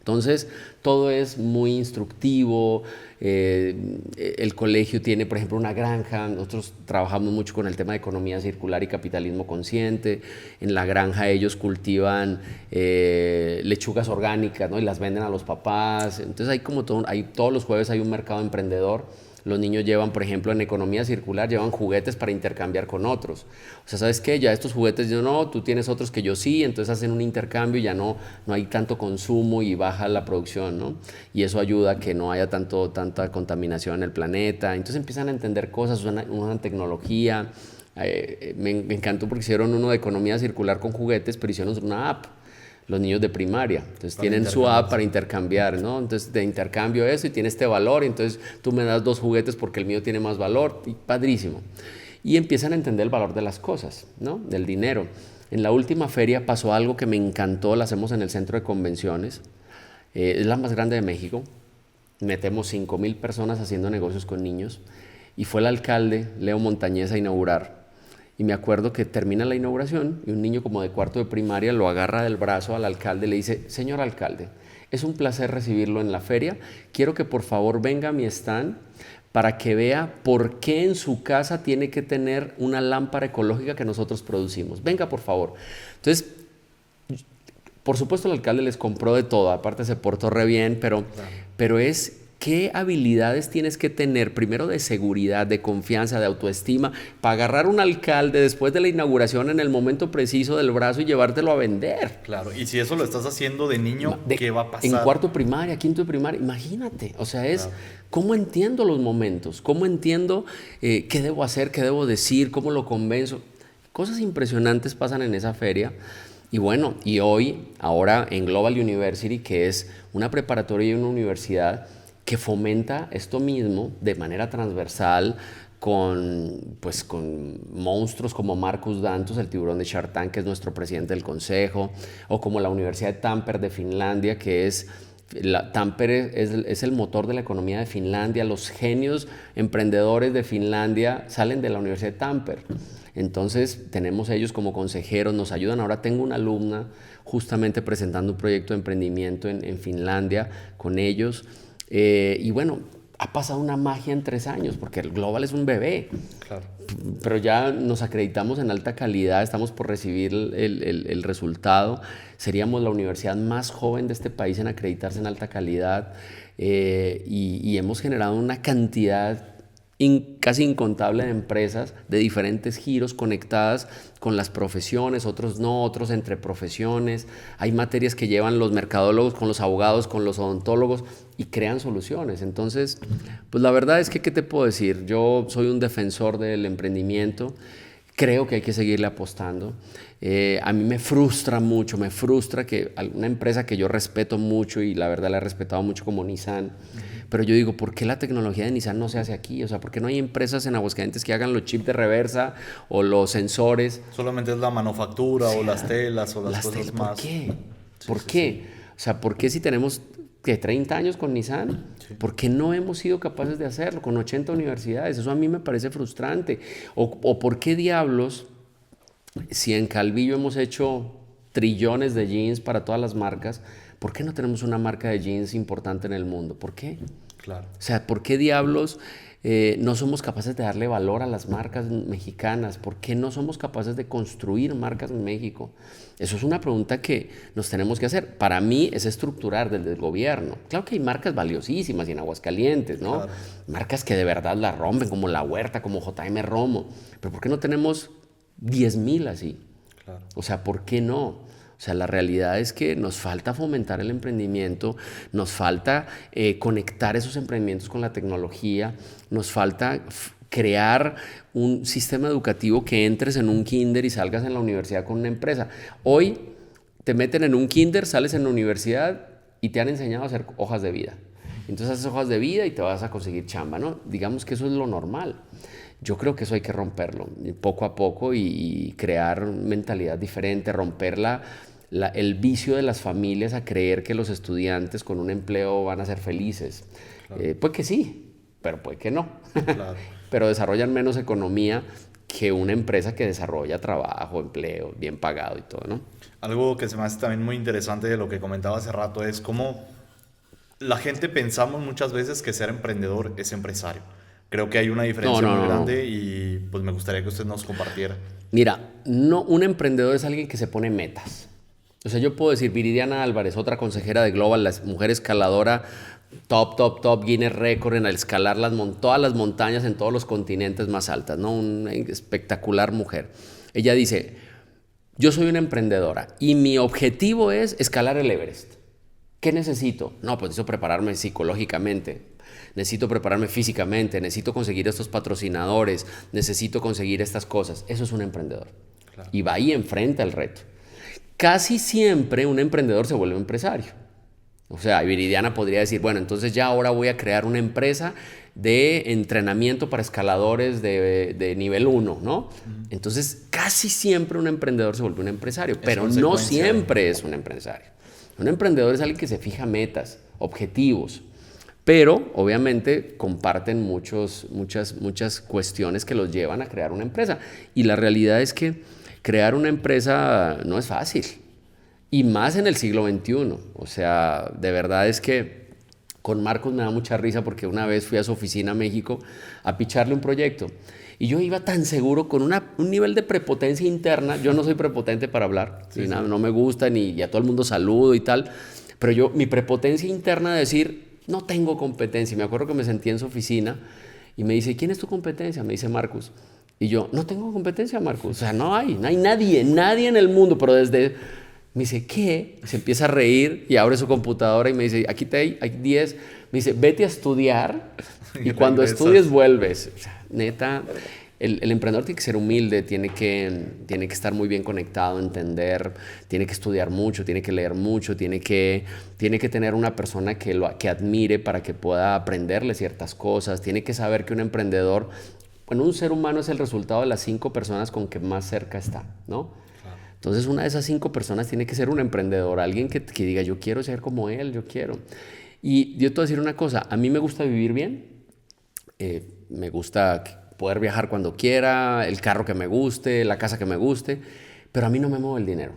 S2: Entonces, todo es muy instructivo. El colegio tiene, por ejemplo, una granja. Nosotros trabajamos mucho con el tema de economía circular y capitalismo consciente. En la granja ellos cultivan lechugas orgánicas, ¿no? Y las venden a los papás. Entonces, todos los jueves hay un mercado emprendedor. Los niños llevan, por ejemplo, en economía circular, llevan juguetes para intercambiar con otros. O sea, ¿sabes qué? Ya estos juguetes yo no, tú tienes otros que yo sí, entonces hacen un intercambio y ya no hay tanto consumo y baja la producción, ¿no? Y eso ayuda a que no haya tanta contaminación en el planeta. Entonces empiezan a entender cosas, una tecnología. Me encantó porque hicieron uno de economía circular con juguetes, pero hicieron una app. Los niños de primaria, entonces tienen su app para intercambiar, ¿no? Entonces te intercambio eso y tiene este valor, y entonces tú me das 2 juguetes porque el mío tiene más valor, y padrísimo. Y empiezan a entender el valor de las cosas, ¿no? Del dinero. En la última feria pasó algo que me encantó, la hacemos en el centro de convenciones, es la más grande de México, metemos 5,000 personas haciendo negocios con niños, y fue el alcalde, Leo Montañez, a inaugurar. Y me acuerdo que termina la inauguración y un niño como de cuarto de primaria lo agarra del brazo al alcalde y le dice, señor alcalde, es un placer recibirlo en la feria, quiero que por favor venga a mi stand para que vea por qué en su casa tiene que tener una lámpara ecológica que nosotros producimos. Venga, por favor. Entonces, por supuesto el alcalde les compró de todo, aparte se portó re bien, pero es... ¿Qué habilidades tienes que tener, primero de seguridad, de confianza, de autoestima, para agarrar un alcalde después de la inauguración en el momento preciso del brazo y llevártelo a vender?
S1: Claro, y si eso lo estás haciendo de niño, ¿qué va a pasar?
S2: En cuarto de primaria, quinto de primaria, imagínate. O sea, es cómo entiendo los momentos, cómo entiendo qué debo hacer, qué debo decir, cómo lo convenzo. Cosas impresionantes pasan en esa feria. Y bueno, y ahora en Global University, que es una preparatoria y una universidad, que fomenta esto mismo de manera transversal con monstruos como Marcus Dantos, el tiburón de Shark Tank, que es nuestro presidente del consejo, o como la Universidad de Tampere de Finlandia, que Tampere es el motor de la economía de Finlandia. Los genios emprendedores de Finlandia salen de la Universidad de Tampere. Entonces tenemos ellos como consejeros, nos ayudan. Ahora tengo una alumna justamente presentando un proyecto de emprendimiento en Finlandia con ellos. Y bueno, ha pasado una magia en 3 años, porque el Global es un bebé. Claro. Pero ya nos acreditamos en alta calidad, estamos por recibir el resultado. Seríamos la universidad más joven de este país en acreditarse en alta calidad, y hemos generado una cantidad casi incontable de empresas de diferentes giros conectadas con las profesiones, otros no, otros entre profesiones. Hay materias que llevan los mercadólogos con los abogados, con los odontólogos y crean soluciones. Entonces, pues la verdad es que, ¿qué te puedo decir? Yo soy un defensor del emprendimiento. Creo que hay que seguirle apostando. A mí me frustra mucho, me frustra que una empresa que yo respeto mucho y la verdad la he respetado mucho como Nissan, pero yo digo, ¿por qué la tecnología de Nissan no se hace aquí? O sea, ¿por qué no hay empresas en Aguascalientes que hagan los chips de reversa o los sensores?
S1: Solamente es la manufactura o las telas o las cosas más.
S2: ¿Por qué? ¿Por qué? O sea, ¿por qué si tenemos que 30 años con Nissan? Sí. ¿Por qué no hemos sido capaces de hacerlo con 80 universidades? Eso a mí me parece frustrante. O ¿por qué diablos, si en Calvillo hemos hecho trillones de jeans para todas las marcas, ¿por qué no tenemos una marca de jeans importante en el mundo? ¿Por qué?
S1: Claro.
S2: O sea, ¿por qué diablos no somos capaces de darle valor a las marcas mexicanas? ¿Por qué no somos capaces de construir marcas en México? Eso es una pregunta que nos tenemos que hacer. Para mí es estructurar desde el gobierno. Claro que hay marcas valiosísimas y en Aguascalientes, ¿no? Claro. Marcas que de verdad la rompen, como La Huerta, como J.M. Romo. Pero ¿por qué no tenemos 10,000 así? Claro. O sea, ¿por qué no? O sea, la realidad es que nos falta fomentar el emprendimiento, nos falta conectar esos emprendimientos con la tecnología, nos falta crear un sistema educativo que entres en un kinder y salgas en la universidad con una empresa. Hoy te meten en un kinder, sales en la universidad y te han enseñado a hacer hojas de vida. Entonces haces hojas de vida y te vas a conseguir chamba, ¿no? Digamos que eso es lo normal. Yo creo que eso hay que romperlo poco a poco y crear mentalidad diferente, romper el vicio de las familias a creer que los estudiantes con un empleo van a ser felices. Claro. Puede que sí, pero puede que no. Claro. Pero desarrollan menos economía que una empresa que desarrolla trabajo, empleo, bien pagado y todo, ¿no?
S1: Algo que se me hace también muy interesante de lo que comentaba hace rato es cómo la gente pensamos muchas veces que ser emprendedor es empresario. Creo que hay una diferencia muy grande y pues me gustaría que usted nos compartiera.
S2: Mira, un emprendedor es alguien que se pone metas. O sea, yo puedo decir, Viridiana Álvarez, otra consejera de Global, la mujer escaladora, top, Guinness Record en el escalar todas las montañas en todos los continentes más altas, ¿no? Una espectacular mujer. Ella dice, yo soy una emprendedora y mi objetivo es escalar el Everest. ¿Qué necesito? No, pues necesito prepararme psicológicamente, necesito prepararme físicamente, necesito conseguir estos patrocinadores, necesito conseguir estas cosas. Eso es un emprendedor. Claro. Y va ahí enfrente al reto. Casi siempre un emprendedor se vuelve empresario. O sea, Viridiana podría decir, bueno, entonces ya ahora voy a crear una empresa de entrenamiento para escaladores de nivel 1, ¿no? Entonces, casi siempre un emprendedor se vuelve un empresario, pero no siempre es un empresario. Un emprendedor es alguien que se fija metas, objetivos, pero obviamente comparten muchas cuestiones que los llevan a crear una empresa. Y la realidad es que crear una empresa no es fácil, y más en el siglo XXI. O sea, de verdad es que con Marcos me da mucha risa porque una vez fui a su oficina a México a picharle un proyecto. Y yo iba tan seguro con un nivel de prepotencia interna. Yo no soy prepotente para hablar, sí. No me gusta, ni a todo el mundo saludo y tal. Pero mi prepotencia interna de decir, no tengo competencia. Y me acuerdo que me sentí en su oficina y me dice, ¿quién es tu competencia? Me dice Marcos. Y yo, no tengo competencia, Marcos. O sea, no hay nadie en el mundo. Pero me dice, ¿qué? Se empieza a reír y abre su computadora y me dice, aquí hay 10. Me dice, vete a estudiar y cuando estudies vuelves. O sea, neta, el emprendedor tiene que ser humilde, tiene que estar muy bien conectado, entender, tiene que estudiar mucho, tiene que leer mucho, tiene que tener una persona que admire para que pueda aprenderle ciertas cosas, tiene que saber que un emprendedor, bueno, un ser humano es el resultado de las 5 personas con que más cerca está, ¿no? Claro. Entonces, una de esas 5 personas tiene que ser un emprendedor, alguien que diga, yo quiero ser como él, yo quiero. Y yo te voy a decir una cosa, a mí me gusta vivir bien, me gusta poder viajar cuando quiera, el carro que me guste, la casa que me guste, pero a mí no me mueve el dinero.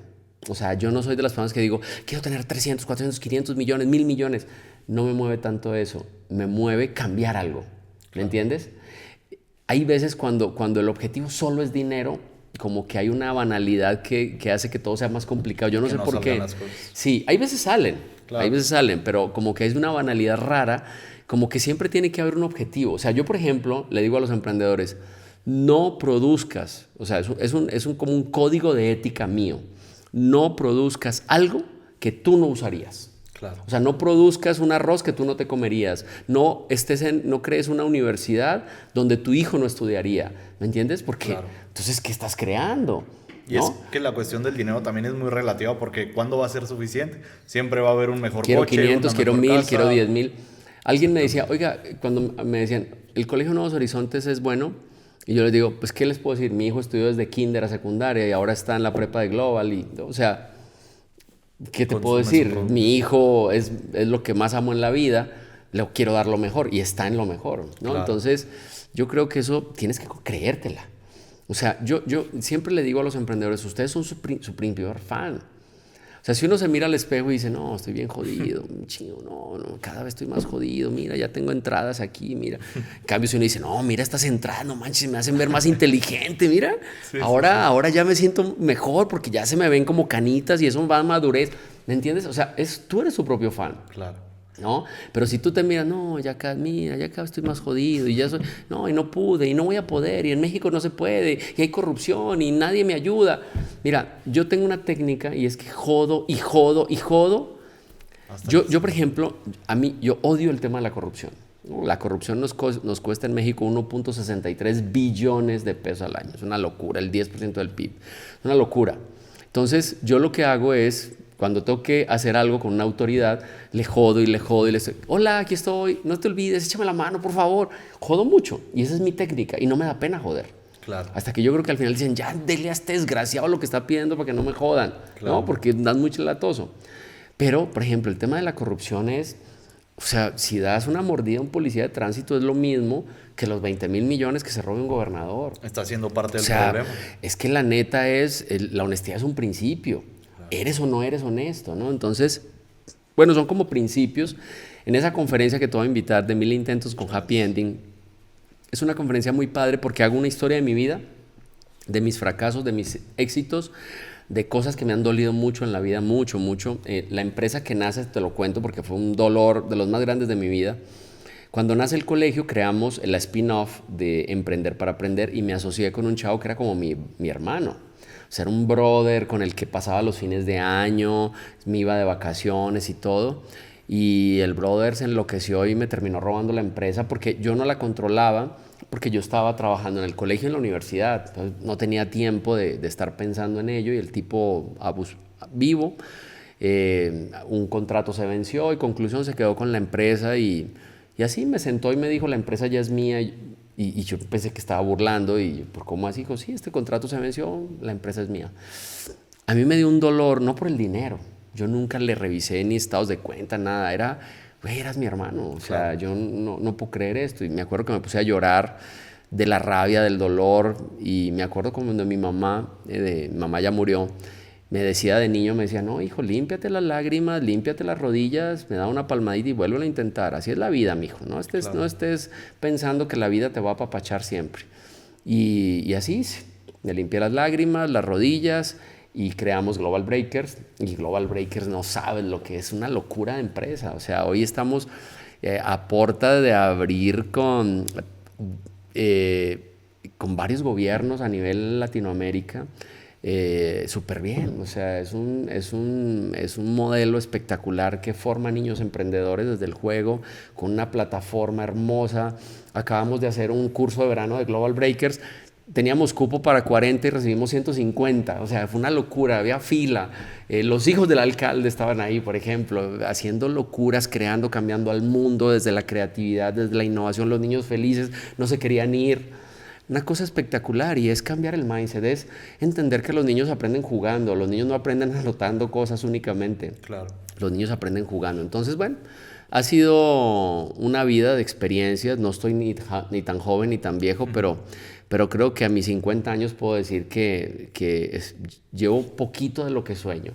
S2: O sea, yo no soy de las personas que digo, quiero tener 300, 400, 500 millones, 1,000 millones. No me mueve tanto eso, me mueve cambiar algo, ¿me entiendes? Hay veces cuando el objetivo solo es dinero, como que hay una banalidad que hace que todo sea más complicado. Yo no sé por qué. Sí, hay veces salen, claro. Hay veces salen, pero como que es una banalidad rara como que siempre tiene que haber un objetivo. O sea, yo, por ejemplo, le digo a los emprendedores, no produzcas, o sea, como un código de ética mío, no produzcas algo que tú no usarías.
S1: Claro.
S2: O sea, no produzcas un arroz que tú no te comerías, no crees una universidad donde tu hijo no estudiaría, ¿me entiendes? Porque
S1: Claro.
S2: entonces, ¿qué estás creando?
S1: Y
S2: ¿no?
S1: es que la cuestión del dinero también es muy relativa porque ¿cuándo va a ser suficiente? Siempre va a haber un mejor
S2: Quiero
S1: coche,
S2: 500,
S1: una
S2: quiero
S1: mejor
S2: 1000,
S1: casa.
S2: quiero 10,000. Alguien me decía, oiga, cuando me decían, ¿el Colegio Nuevos Horizontes es bueno? Y yo les digo, pues, ¿qué les puedo decir? Mi hijo estudió desde kinder a secundaria y ahora está en la prepa de Global. Y, o sea, ¿qué te puedo decir? Mi hijo es lo que más amo en la vida, le quiero dar lo mejor y está en lo mejor, ¿no?
S1: Claro.
S2: Entonces, yo creo que eso tienes que creértela. O sea, yo siempre le digo a los emprendedores, ustedes son su primer fan. O sea, si uno se mira al espejo y dice, no, estoy bien jodido, chingo, no, cada vez estoy más jodido, mira, ya tengo entradas aquí, mira. En cambio, si uno dice, no, mira estas entradas, no manches, me hacen ver más inteligente, mira.
S1: Sí,
S2: ahora ya me siento mejor porque ya se me ven como canitas y eso va a madurez, ¿me entiendes? O sea, tú eres tu propio fan.
S1: Claro.
S2: ¿No? Pero si tú te miras, no, ya acá estoy más jodido y ya soy, no, y no pude y no voy a poder y en México no se puede y hay corrupción y nadie me ayuda. Mira, yo tengo una técnica y es que jodo y jodo y jodo. Yo, por ejemplo, yo odio el tema de la corrupción. La corrupción nos cuesta en México 1.63 billones de pesos al año. Es una locura, el 10% del PIB. Es una locura. Entonces, yo lo que hago es, cuando tengo que hacer algo con una autoridad, le jodo y le digo, hola, aquí estoy, no te olvides, échame la mano, por favor. Jodo mucho y esa es mi técnica y no me da pena joder.
S1: Claro.
S2: Hasta que yo creo que al final dicen, ya, dele a este desgraciado lo que está pidiendo para que no me jodan,
S1: Claro.
S2: ¿no? Porque dan muy chelatoso. Pero, por ejemplo, el tema de la corrupción es, o sea, si das una mordida a un policía de tránsito es lo mismo que los 20,000 millones que se robe un gobernador.
S1: Está siendo parte del
S2: O sea,
S1: problema.
S2: es que la neta la honestidad es un principio. ¿Eres o no eres honesto? ¿No? Entonces, bueno, son como principios. En esa conferencia que te voy a invitar de 1000 intentos con Happy Ending, es una conferencia muy padre porque hago una historia de mi vida, de mis fracasos, de mis éxitos, de cosas que me han dolido mucho en la vida, mucho. La empresa que nace, te lo cuento porque fue un dolor de los más grandes de mi vida. Cuando nace el colegio, creamos la spin-off de Emprender para Aprender y me asocié con un chavo que era como mi hermano. O sea, era un brother con el que pasaba los fines de año, me iba de vacaciones y todo. Y el brother se enloqueció y me terminó robando la empresa porque yo no la controlaba, porque yo estaba trabajando en el colegio y en la universidad. Entonces, no tenía tiempo de estar pensando en ello y el tipo vivo. Un contrato se venció y conclusión se quedó con la empresa y así me sentó y me dijo, la empresa ya es mía. Y yo pensé que estaba burlando y ¿por cómo así? Dijo, sí, este contrato se venció, la empresa es mía. A mí me dio un dolor, no por el dinero. Yo nunca le revisé ni estados de cuenta, nada. Güey, eras mi hermano. O sea, yo no puedo creer esto. Y me acuerdo que me puse a llorar de la rabia, del dolor. Y me acuerdo cuando mi mamá ya murió, me decía de niño, me decía, no, hijo, límpiate las lágrimas, límpiate las rodillas, me da una palmadita y vuélvelo a intentar. Así es la vida, mijo. No estés pensando que la vida te va a apapachar siempre. Y así hice. Me limpié las lágrimas, las rodillas y creamos Global Breakers. Y Global Breakers no sabes lo que es una locura de empresa. O sea, hoy estamos a puerta de abrir con varios gobiernos a nivel Latinoamérica. Súper bien, o sea, es un modelo espectacular que forma niños emprendedores desde el juego, con una plataforma hermosa. Acabamos de hacer un curso de verano de Global Breakers, teníamos cupo para 40 y recibimos 150, o sea, fue una locura, había fila. Los hijos del alcalde estaban ahí, por ejemplo, haciendo locuras, creando, cambiando al mundo desde la creatividad, desde la innovación. Los niños felices no se querían ir. Una cosa espectacular y es cambiar el mindset, es entender que los niños aprenden jugando, los niños no aprenden anotando cosas únicamente,
S1: Claro.
S2: Los niños aprenden jugando. Entonces, bueno, ha sido una vida de experiencias, no estoy ni tan joven ni tan viejo, pero creo que a mis 50 años puedo decir que llevo poquito de lo que sueño.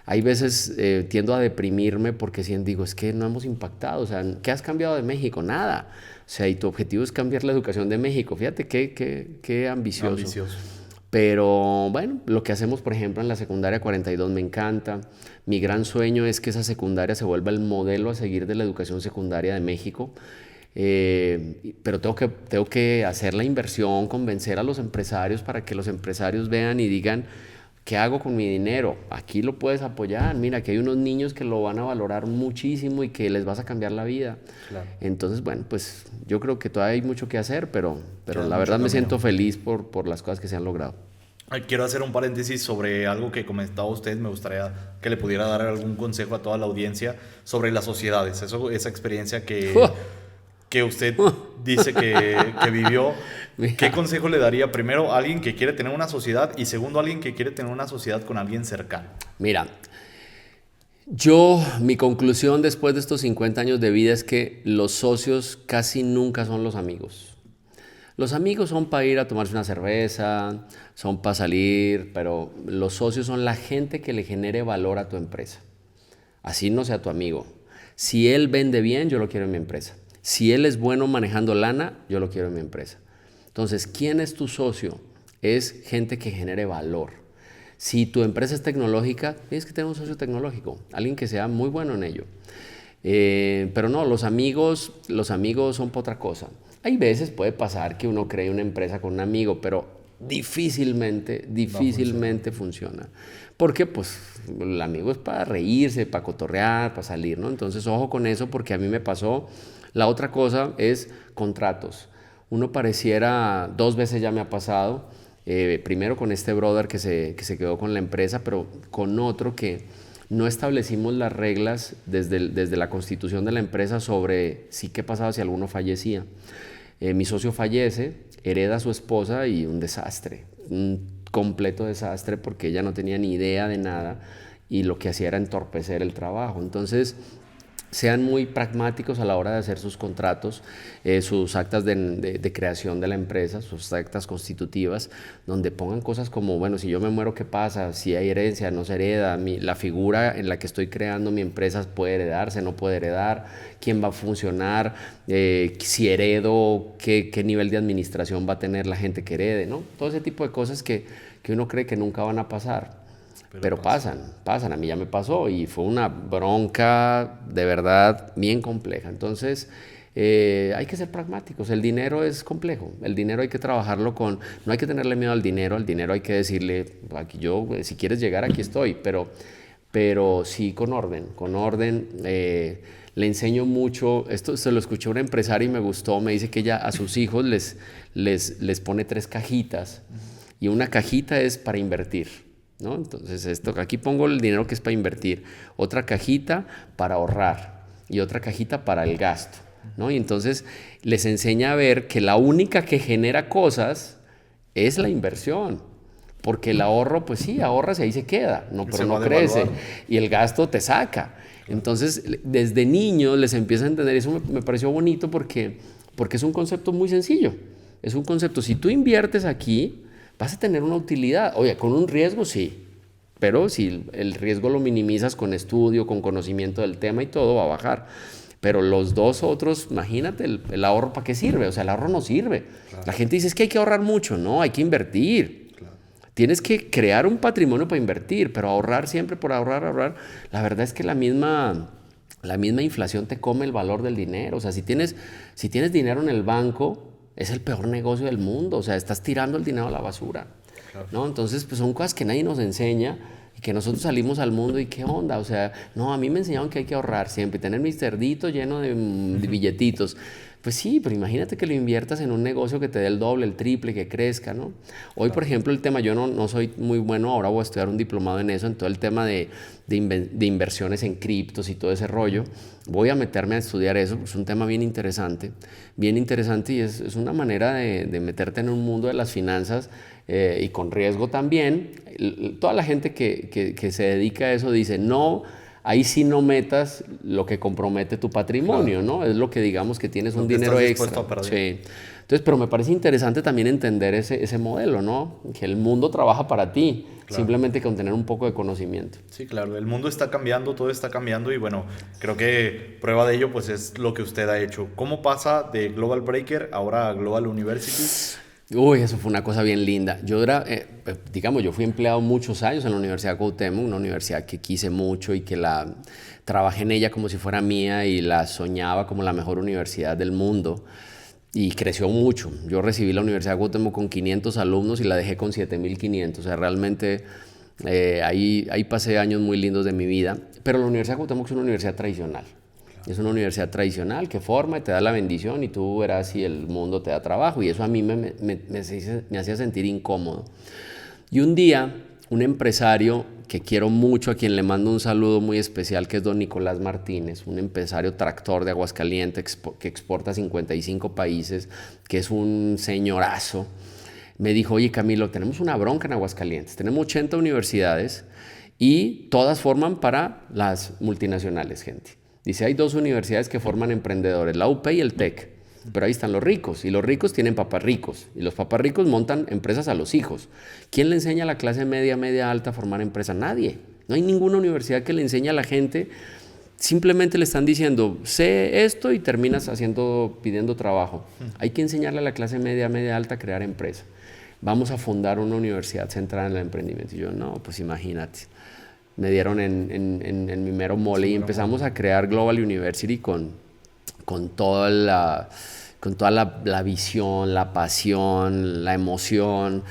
S2: Hay veces tiendo a deprimirme porque digo, es que no hemos impactado, o sea, ¿qué has cambiado de México? Nada. O sea, y tu objetivo es cambiar la educación de México. Fíjate qué ambicioso. Pero bueno, lo que hacemos, por ejemplo, en la secundaria 42 me encanta. Mi gran sueño es que esa secundaria se vuelva el modelo a seguir de la educación secundaria de México. Pero tengo que hacer la inversión, convencer a los empresarios para que los empresarios vean y digan, ¿qué hago con mi dinero? Aquí lo puedes apoyar. Mira, que hay unos niños que lo van a valorar muchísimo y que les vas a cambiar la vida.
S1: Claro.
S2: Entonces, bueno, pues yo creo que todavía hay mucho que hacer, pero
S1: Queda
S2: la
S1: mucho
S2: verdad me
S1: camino.
S2: siento feliz por las cosas que se han logrado.
S1: Quiero hacer un paréntesis sobre algo que comentaba usted. Me gustaría que le pudiera dar algún consejo a toda la audiencia sobre las sociedades. Esa experiencia que usted dice que vivió. ¿Qué consejo le daría primero a alguien que quiere tener una sociedad y segundo a alguien que quiere tener una sociedad con alguien cercano?
S2: Mira, mi conclusión después de estos 50 años de vida es que los socios casi nunca son los amigos. Los amigos son para ir a tomarse una cerveza, son para salir, pero los socios son la gente que le genere valor a tu empresa. Así no sea tu amigo. Si él vende bien, yo lo quiero en mi empresa. Si él es bueno manejando lana, yo lo quiero en mi empresa. Entonces, ¿quién es tu socio? Es gente que genere valor. Si tu empresa es tecnológica, tienes que tener un socio tecnológico, alguien que sea muy bueno en ello. Pero no, los amigos son para otra cosa. Hay veces puede pasar que uno cree una empresa con un amigo, pero difícilmente funciona. Porque pues el amigo es para reírse, para cotorrear, para salir, ¿no? Entonces ojo con eso porque a mí me pasó. La otra cosa es contratos. Uno pareciera, 2 veces ya me ha pasado, primero con este brother que se quedó con la empresa, pero con otro que no establecimos las reglas desde la constitución de la empresa sobre qué pasaba si alguno fallecía. Mi socio fallece, hereda a su esposa y un desastre, un completo desastre porque ella no tenía ni idea de nada y lo que hacía era entorpecer el trabajo. Entonces, sean muy pragmáticos a la hora de hacer sus contratos, sus actas de creación de la empresa, sus actas constitutivas, donde pongan cosas como, bueno, si yo me muero, ¿qué pasa? Si hay herencia, no se hereda, la figura en la que estoy creando mi empresa puede heredarse, no puede heredar, quién va a funcionar, si heredo, qué nivel de administración va a tener la gente que herede, ¿no? Todo ese tipo de cosas que uno cree que nunca van a pasar. Pero pasan, a mí ya me pasó y fue una bronca de verdad bien compleja. Entonces, hay que ser pragmáticos, el dinero es complejo, el dinero hay que trabajarlo no hay que tenerle miedo al dinero hay que decirle, aquí si quieres llegar, aquí estoy, pero sí con orden. Le enseño mucho, esto se lo escuché a una empresaria y me gustó, me dice que ella a sus hijos les pone 3 cajitas y una cajita es para invertir, ¿no? Entonces aquí pongo el dinero que es para invertir, otra cajita para ahorrar y otra cajita para el gasto, ¿no? Y entonces les enseña a ver que la única que genera cosas es la inversión, porque el ahorro, pues sí, ahorras y ahí se queda, pero no crece y el gasto te saca. Entonces desde niños les empieza a entender, eso me pareció bonito porque es un concepto muy sencillo, es un concepto, si tú inviertes aquí, vas a tener una utilidad, oye, con un riesgo sí, pero si el riesgo lo minimizas con estudio, con conocimiento del tema y todo, va a bajar. Pero los dos otros, imagínate, el ahorro, ¿para qué sirve? O sea, el ahorro no sirve. Claro. La gente dice, es que hay que ahorrar mucho. No, hay que invertir. Claro. Tienes que crear un patrimonio para invertir, pero ahorrar siempre por ahorrar. La verdad es que la misma inflación te come el valor del dinero. O sea, si tienes dinero en el banco, es el peor negocio del mundo, o sea, estás tirando el dinero a la basura, claro. ¿No? Entonces, pues son cosas que nadie nos enseña y que nosotros salimos al mundo y qué onda, o sea, no, a mí me enseñaron que hay que ahorrar siempre, tener mi cerdito lleno de billetitos. Pues sí, pero imagínate que lo inviertas en un negocio que te dé el doble, el triple, que crezca, ¿no? Hoy, por ejemplo, el tema, yo no soy muy bueno, ahora voy a estudiar un diplomado en eso, en todo el tema de inversiones en criptos y todo ese rollo. Voy a meterme a estudiar eso, es un tema bien interesante y es una manera de meterte en un mundo de las finanzas y con riesgo también. Toda la gente que se dedica a eso dice, no, ahí sí no metas lo que compromete tu patrimonio, claro. ¿No? Es lo que digamos que tienes un dinero extra. Sí. Entonces, pero me parece interesante también entender ese modelo, ¿no? Que el mundo trabaja para ti, claro. Simplemente con tener un poco de conocimiento.
S1: Sí, claro, el mundo está cambiando, todo está cambiando y bueno, creo que prueba de ello pues es lo que usted ha hecho. ¿Cómo pasa de Global Breaker ahora a Global University?
S2: Uy, eso fue una cosa bien linda. Yo fui empleado muchos años en la Universidad Cuauhtémoc, una universidad que quise mucho y que trabajé en ella como si fuera mía y la soñaba como la mejor universidad del mundo. Y creció mucho. Yo recibí la Universidad Cuauhtémoc con 500 alumnos y la dejé con 7.500. O sea, realmente ahí pasé años muy lindos de mi vida. Pero la Universidad Cuauhtémoc es una universidad tradicional. Es una universidad tradicional que forma y te da la bendición y tú verás si el mundo te da trabajo. Y eso a mí me hacía sentir incómodo. Y un día, un empresario que quiero mucho, a quien le mando un saludo muy especial, que es don Nicolás Martínez, un empresario tractor de Aguascalientes que exporta a 55 países, que es un señorazo, me dijo: oye, Camilo, tenemos una bronca en Aguascalientes, tenemos 80 universidades y todas forman para las multinacionales, gente. Dice, hay 2 universidades que forman emprendedores, la UP y el TEC, pero ahí están los ricos, y los ricos tienen papás ricos, y los papás ricos montan empresas a los hijos. ¿Quién le enseña a la clase media, media alta a formar empresas? Nadie. No hay ninguna universidad que le enseñe a la gente. Simplemente le están diciendo, sé esto y terminas pidiendo trabajo. Hay que enseñarle a la clase media, media alta a crear empresas. Vamos a fundar una universidad centrada en el emprendimiento. Y yo, no, pues imagínate. Me dieron en mi mero mole y empezamos a crear Global University con toda la visión, la pasión, la emoción,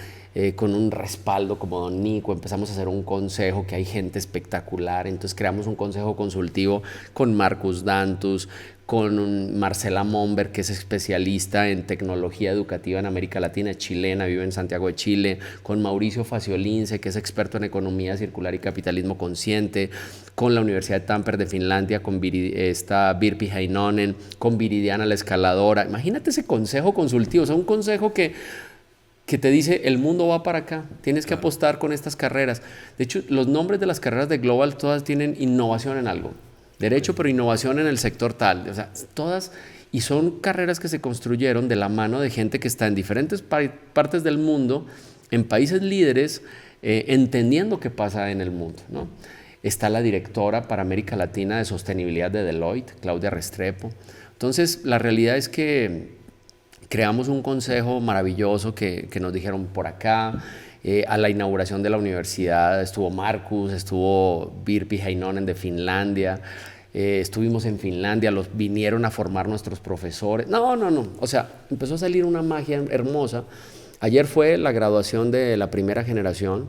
S2: con un respaldo como don Nico. Empezamos a hacer un consejo que hay gente espectacular. Entonces creamos un consejo consultivo con Marcus Dantus, con Marcela Momber, que es especialista en tecnología educativa en América Latina, chilena, vive en Santiago de Chile, con Mauricio Faciolince, que es experto en economía circular y capitalismo consciente, con la Universidad de Tampere de Finlandia, con Virpi Heinonen, con Viridiana la escaladora. Imagínate ese consejo consultivo, o sea, un consejo que te dice, el mundo va para acá, tienes que apostar con estas carreras. De hecho, los nombres de las carreras de Global todas tienen innovación en algo. Derecho, pero innovación en el sector tal. O sea, todas, y son carreras que se construyeron de la mano de gente que está en diferentes partes del mundo, en países líderes, entendiendo qué pasa en el mundo, ¿no? Está la directora para América Latina de sostenibilidad de Deloitte, Claudia Restrepo. Entonces, la realidad es que creamos un consejo maravilloso que nos dijeron por acá. A la inauguración de la universidad estuvo Marcus, estuvo Virpi Heinonen de Finlandia. Estuvimos en Finlandia, vinieron a formar nuestros profesores. No. O sea, empezó a salir una magia hermosa. Ayer fue la graduación de la primera generación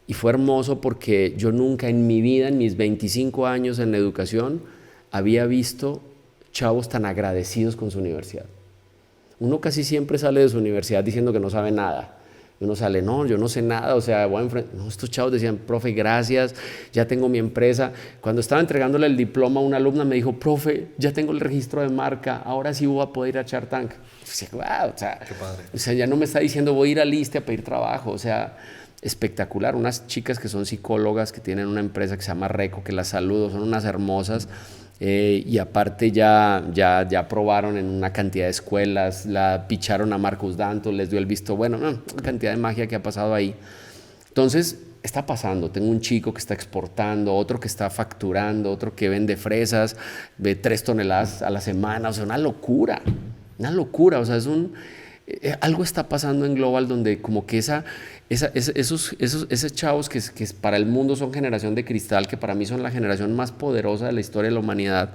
S2: y fue hermoso porque yo nunca en mi vida, en mis 25 años en la educación, había visto chavos tan agradecidos con su universidad. Uno casi siempre sale de su universidad diciendo que no sabe nada. Uno sale, no, yo no sé nada, o sea, no, estos chavos decían, profe, gracias, ya tengo mi empresa. Cuando estaba entregándole el diploma a una alumna me dijo, profe, ya tengo el registro de marca, ahora sí voy a poder ir a Shark Tank. Wow,
S1: qué padre.
S2: O sea, ya no me está diciendo voy a ir a Liste a pedir trabajo, o sea, espectacular. Unas chicas que son psicólogas, que tienen una empresa que se llama Reco, que las saludo, son unas hermosas. Y aparte ya probaron en una cantidad de escuelas, la picharon a Marcus Dantus, les dio el visto bueno, una cantidad de magia que ha pasado ahí. Entonces, está pasando. Tengo un chico que está exportando, otro que está facturando, otro que vende fresas de 3 toneladas a la semana. O sea, una locura. O sea, algo está pasando en Global donde como que esos chavos que para el mundo son generación de cristal, que para mí son la generación más poderosa de la historia de la humanidad,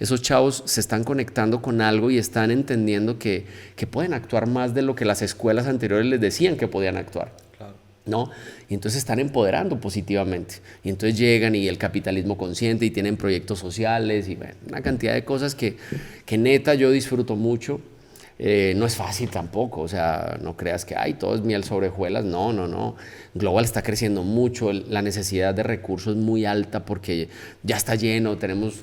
S2: esos chavos se están conectando con algo y están entendiendo que pueden actuar más de lo que las escuelas anteriores les decían que podían actuar. Claro. ¿No? Y entonces están empoderando positivamente. Y entonces llegan y el capitalismo consciente y tienen proyectos sociales y bueno, una cantidad de cosas que neta yo disfruto mucho. No es fácil tampoco, o sea, no creas que todo es miel sobre hojuelas, no. Global está creciendo mucho, la necesidad de recursos es muy alta porque ya está lleno, tenemos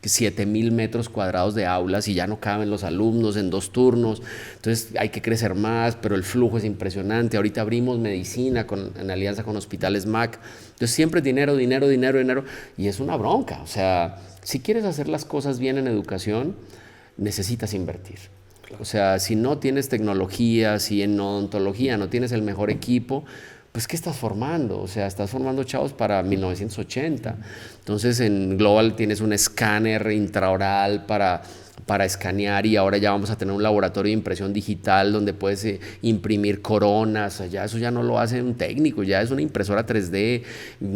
S2: 7,000 metros cuadrados de aulas y ya no caben los alumnos en 2 turnos, entonces hay que crecer más, pero el flujo es impresionante. Ahorita abrimos medicina en alianza con Hospitales MAC, entonces siempre dinero, y es una bronca. O sea, si quieres hacer las cosas bien en educación, necesitas invertir. O sea, si no tienes tecnología, si en odontología no tienes el mejor equipo, pues ¿qué estás formando? O sea, estás formando chavos para 1980. Entonces en Global tienes un escáner intraoral para escanear, y ahora ya vamos a tener un laboratorio de impresión digital donde puedes imprimir coronas. O sea, ya eso ya no lo hace un técnico, ya es una impresora 3D,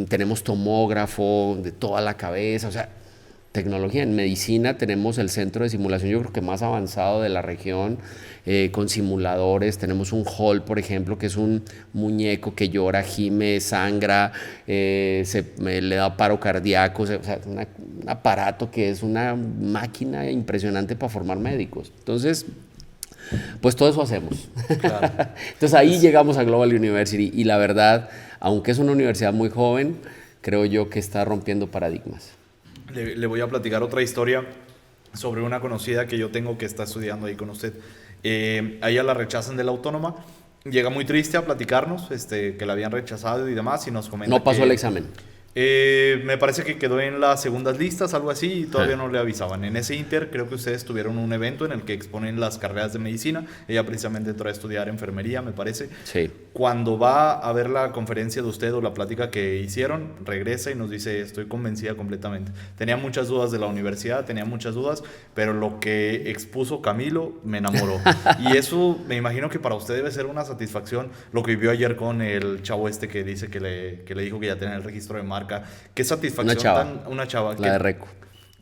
S2: tenemos tomógrafo de toda la cabeza, o sea, tecnología. En medicina tenemos el centro de simulación, yo creo que más avanzado de la región, con simuladores. Tenemos un Hall, por ejemplo, que es un muñeco que llora, gime, sangra, le da paro cardíaco, o sea, un aparato que es una máquina impresionante para formar médicos. Entonces, pues todo eso hacemos. Claro. Entonces ahí llegamos a Global University, y la verdad, aunque es una universidad muy joven, creo yo que está rompiendo paradigmas.
S1: Le voy a platicar otra historia sobre una conocida que yo tengo que está estudiando ahí con usted. A ella la rechazan de la Autónoma. Llega muy triste a platicarnos que la habían rechazado y demás, y nos comenta
S2: no pasó el examen.
S1: Me parece que quedó en las segundas listas, algo así, y todavía no le avisaban. En ese inter creo que ustedes tuvieron un evento en el que exponen las carreras de medicina. Ella precisamente entró a estudiar enfermería, me parece.
S2: Sí.
S1: Cuando va a ver la conferencia de usted o la plática que hicieron, regresa y nos dice: estoy convencida completamente. Tenía muchas dudas de la universidad, tenía muchas dudas, pero lo que expuso Camilo me enamoró. Y eso me imagino que para usted debe ser una satisfacción, lo que vivió ayer con el chavo que dice que le dijo que ya tenía el registro de marca. Qué satisfacción una chava.
S2: La de Reco.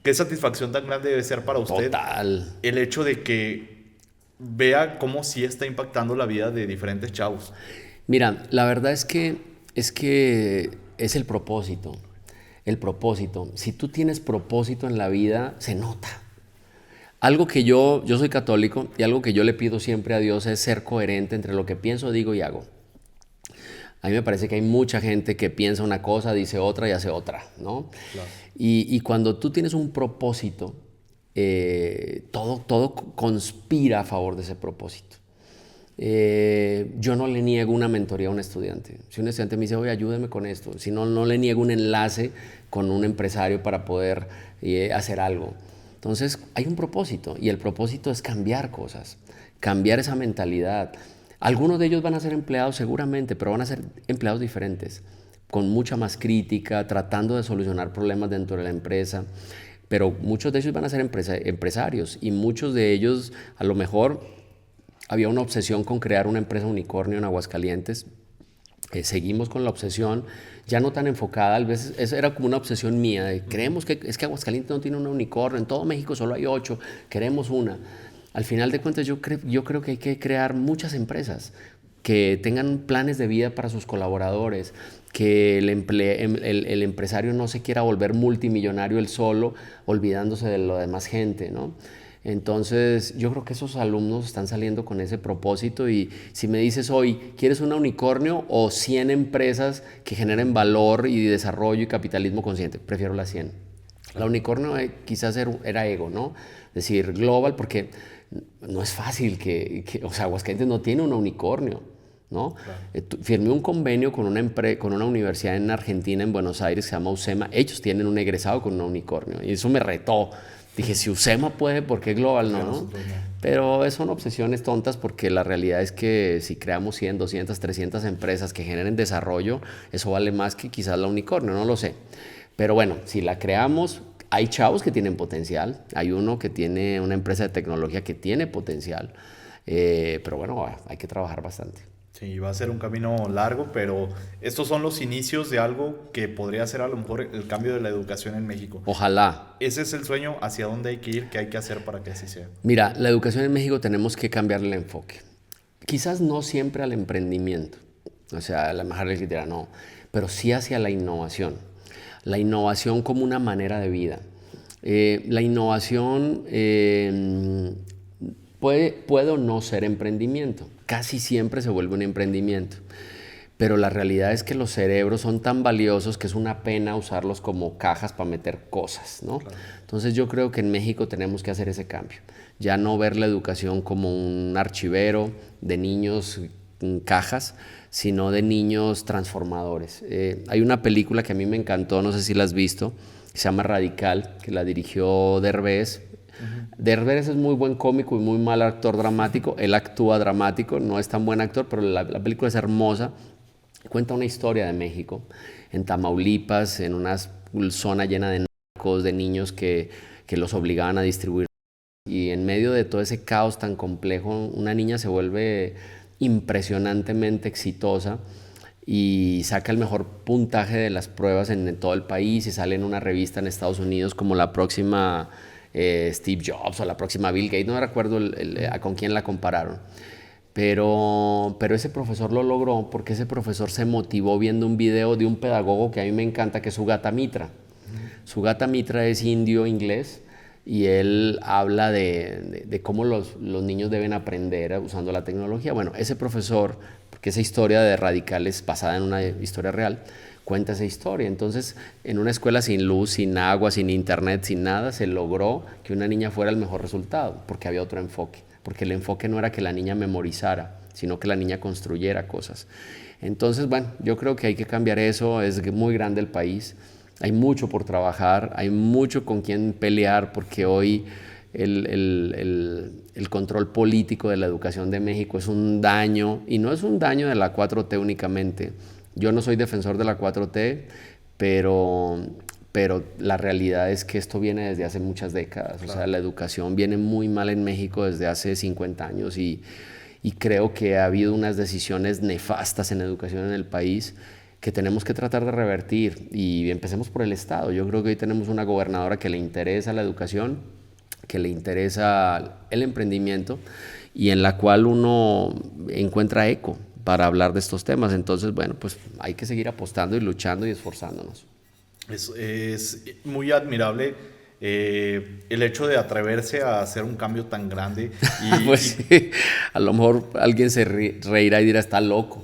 S1: Qué satisfacción tan grande debe ser para usted.
S2: Total.
S1: El hecho de que vea cómo sí está impactando la vida de diferentes chavos.
S2: Mira, la verdad es que es el propósito. El propósito. Si tú tienes propósito en la vida, se nota. Algo que yo soy católico, y algo que yo le pido siempre a Dios es ser coherente entre lo que pienso, digo y hago. A mí me parece que hay mucha gente que piensa una cosa, dice otra y hace otra, ¿no? Claro. Y cuando tú tienes un propósito, todo conspira a favor de ese propósito. Yo no le niego una mentoría a un estudiante. Si un estudiante me dice: oye, ayúdeme con esto, si no le niego un enlace con un empresario para poder hacer algo. Entonces hay un propósito, y el propósito es cambiar cosas, cambiar esa mentalidad. Algunos de ellos van a ser empleados seguramente, pero van a ser empleados diferentes, con mucha más crítica, tratando de solucionar problemas dentro de la empresa. Pero muchos de ellos van a ser empresarios, y muchos de ellos, a lo mejor, había una obsesión con crear una empresa unicornio en Aguascalientes. Seguimos con la obsesión, ya no tan enfocada, a veces eso era como una obsesión mía, creemos que es que Aguascalientes no tiene una unicornio, en todo México solo hay 8, queremos una. Al final de cuentas, yo creo que hay que crear muchas empresas que tengan planes de vida para sus colaboradores, que el empresario no se quiera volver multimillonario él solo, olvidándose de la demás gente, ¿no? Entonces, yo creo que esos alumnos están saliendo con ese propósito. Y si me dices hoy, ¿quieres una unicornio o 100 empresas que generen valor y desarrollo y capitalismo consciente? Prefiero las 100. La unicornio quizás era ego, ¿no? Es decir, global, porque no es fácil o sea, Aguascalientes no tiene una unicornio, ¿no? Claro. Firmé un convenio con una universidad en Argentina, en Buenos Aires, que se llama UCEMA. Ellos tienen un egresado con una unicornio, y eso me retó. Dije, si UCEMA puede, ¿por qué Global no? ¿No? Pero son obsesiones tontas, porque la realidad es que si creamos 100, 200, 300 empresas que generen desarrollo, eso vale más que quizás la unicornio, no lo sé. Pero bueno, si la creamos, hay chavos que tienen potencial. Hay uno que tiene una empresa de tecnología que tiene potencial. Pero bueno, hay que trabajar bastante.
S1: Sí, va a ser un camino largo, pero estos son los inicios de algo que podría ser a lo mejor el cambio de la educación en México.
S2: Ojalá.
S1: Ese es el sueño, hacia dónde hay que ir, qué hay que hacer para que así sea.
S2: Mira, la educación en México tenemos que cambiarle el enfoque. Quizás no siempre al emprendimiento, o sea, a la mejor les dirá no, pero sí hacia la innovación. La innovación como una manera de vida. La innovación puede o no ser emprendimiento. Casi siempre se vuelve un emprendimiento. Pero la realidad es que los cerebros son tan valiosos que es una pena usarlos como cajas para meter cosas, ¿no? Claro. Entonces yo creo que en México tenemos que hacer ese cambio. Ya no ver la educación como un archivero de niños en cajas, sino de niños transformadores. Hay una película que a mí me encantó, no sé si la has visto, que se llama Radical, que la dirigió Derbez. Derbez es muy buen cómico y muy mal actor dramático. Él actúa dramático, no es tan buen actor, pero la película es hermosa. Cuenta una historia de México, en Tamaulipas, en una zona llena de narcos, de niños que los obligaban a distribuir. Y en medio de todo ese caos tan complejo, una niña se vuelve impresionantemente exitosa y saca el mejor puntaje de las pruebas en todo el país y sale en una revista en Estados Unidos como la próxima Steve Jobs o la próxima Bill Gates. No recuerdo con quién la compararon. Pero ese profesor lo logró porque ese profesor se motivó viendo un video de un pedagogo que a mí me encanta, que es Sugata Mitra. Sugata Mitra es indio inglés y él habla de cómo los niños deben aprender usando la tecnología. Bueno, ese profesor, porque esa historia de Radicales basada en una historia real, cuenta esa historia. Entonces, en una escuela sin luz, sin agua, sin internet, sin nada, se logró que una niña fuera el mejor resultado, porque había otro enfoque. Porque el enfoque no era que la niña memorizara, sino que la niña construyera cosas. Entonces, bueno, yo creo que hay que cambiar eso. Es muy grande el país. Hay mucho por trabajar, hay mucho con quien pelear, porque hoy el control político de la educación de México es un daño, y no es un daño de la 4T únicamente. Yo no soy defensor de la 4T, pero la realidad es que esto viene desde hace muchas décadas. Claro. O sea, la educación viene muy mal en México desde hace 50 años y creo que ha habido unas decisiones nefastas en educación en el país que tenemos que tratar de revertir, y empecemos por el Estado. Yo creo que hoy tenemos una gobernadora que le interesa la educación, que le interesa el emprendimiento y en la cual uno encuentra eco para hablar de estos temas. Entonces, bueno, pues hay que seguir apostando y luchando y esforzándonos.
S1: Es muy admirable el hecho de atreverse a hacer un cambio tan grande.
S2: Pues sí, a lo mejor alguien se reirá y dirá, está loco.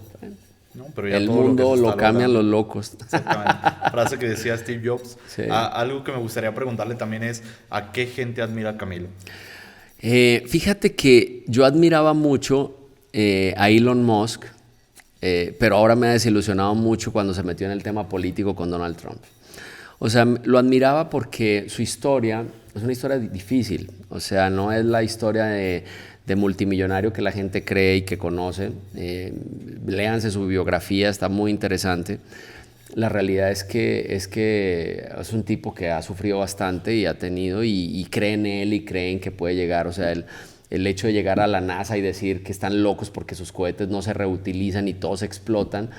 S1: No, pero ya
S2: el mundo lo cambian los locos.
S1: Exactamente. Frase que decía Steve Jobs.
S2: Sí.
S1: Algo que me gustaría preguntarle también es, ¿a qué gente admira Camilo?
S2: Fíjate que yo admiraba mucho a Elon Musk, pero ahora me ha desilusionado mucho cuando se metió en el tema político con Donald Trump. O sea, lo admiraba porque su historia es una historia difícil. O sea, no es la historia de multimillonario que la gente cree y que conoce. Léanse su biografía, está muy interesante. La realidad es que es un tipo que ha sufrido bastante y ha tenido, y cree en él y creen que puede llegar. O sea, el hecho de llegar a la NASA y decir que están locos porque sus cohetes no se reutilizan y todos explotan.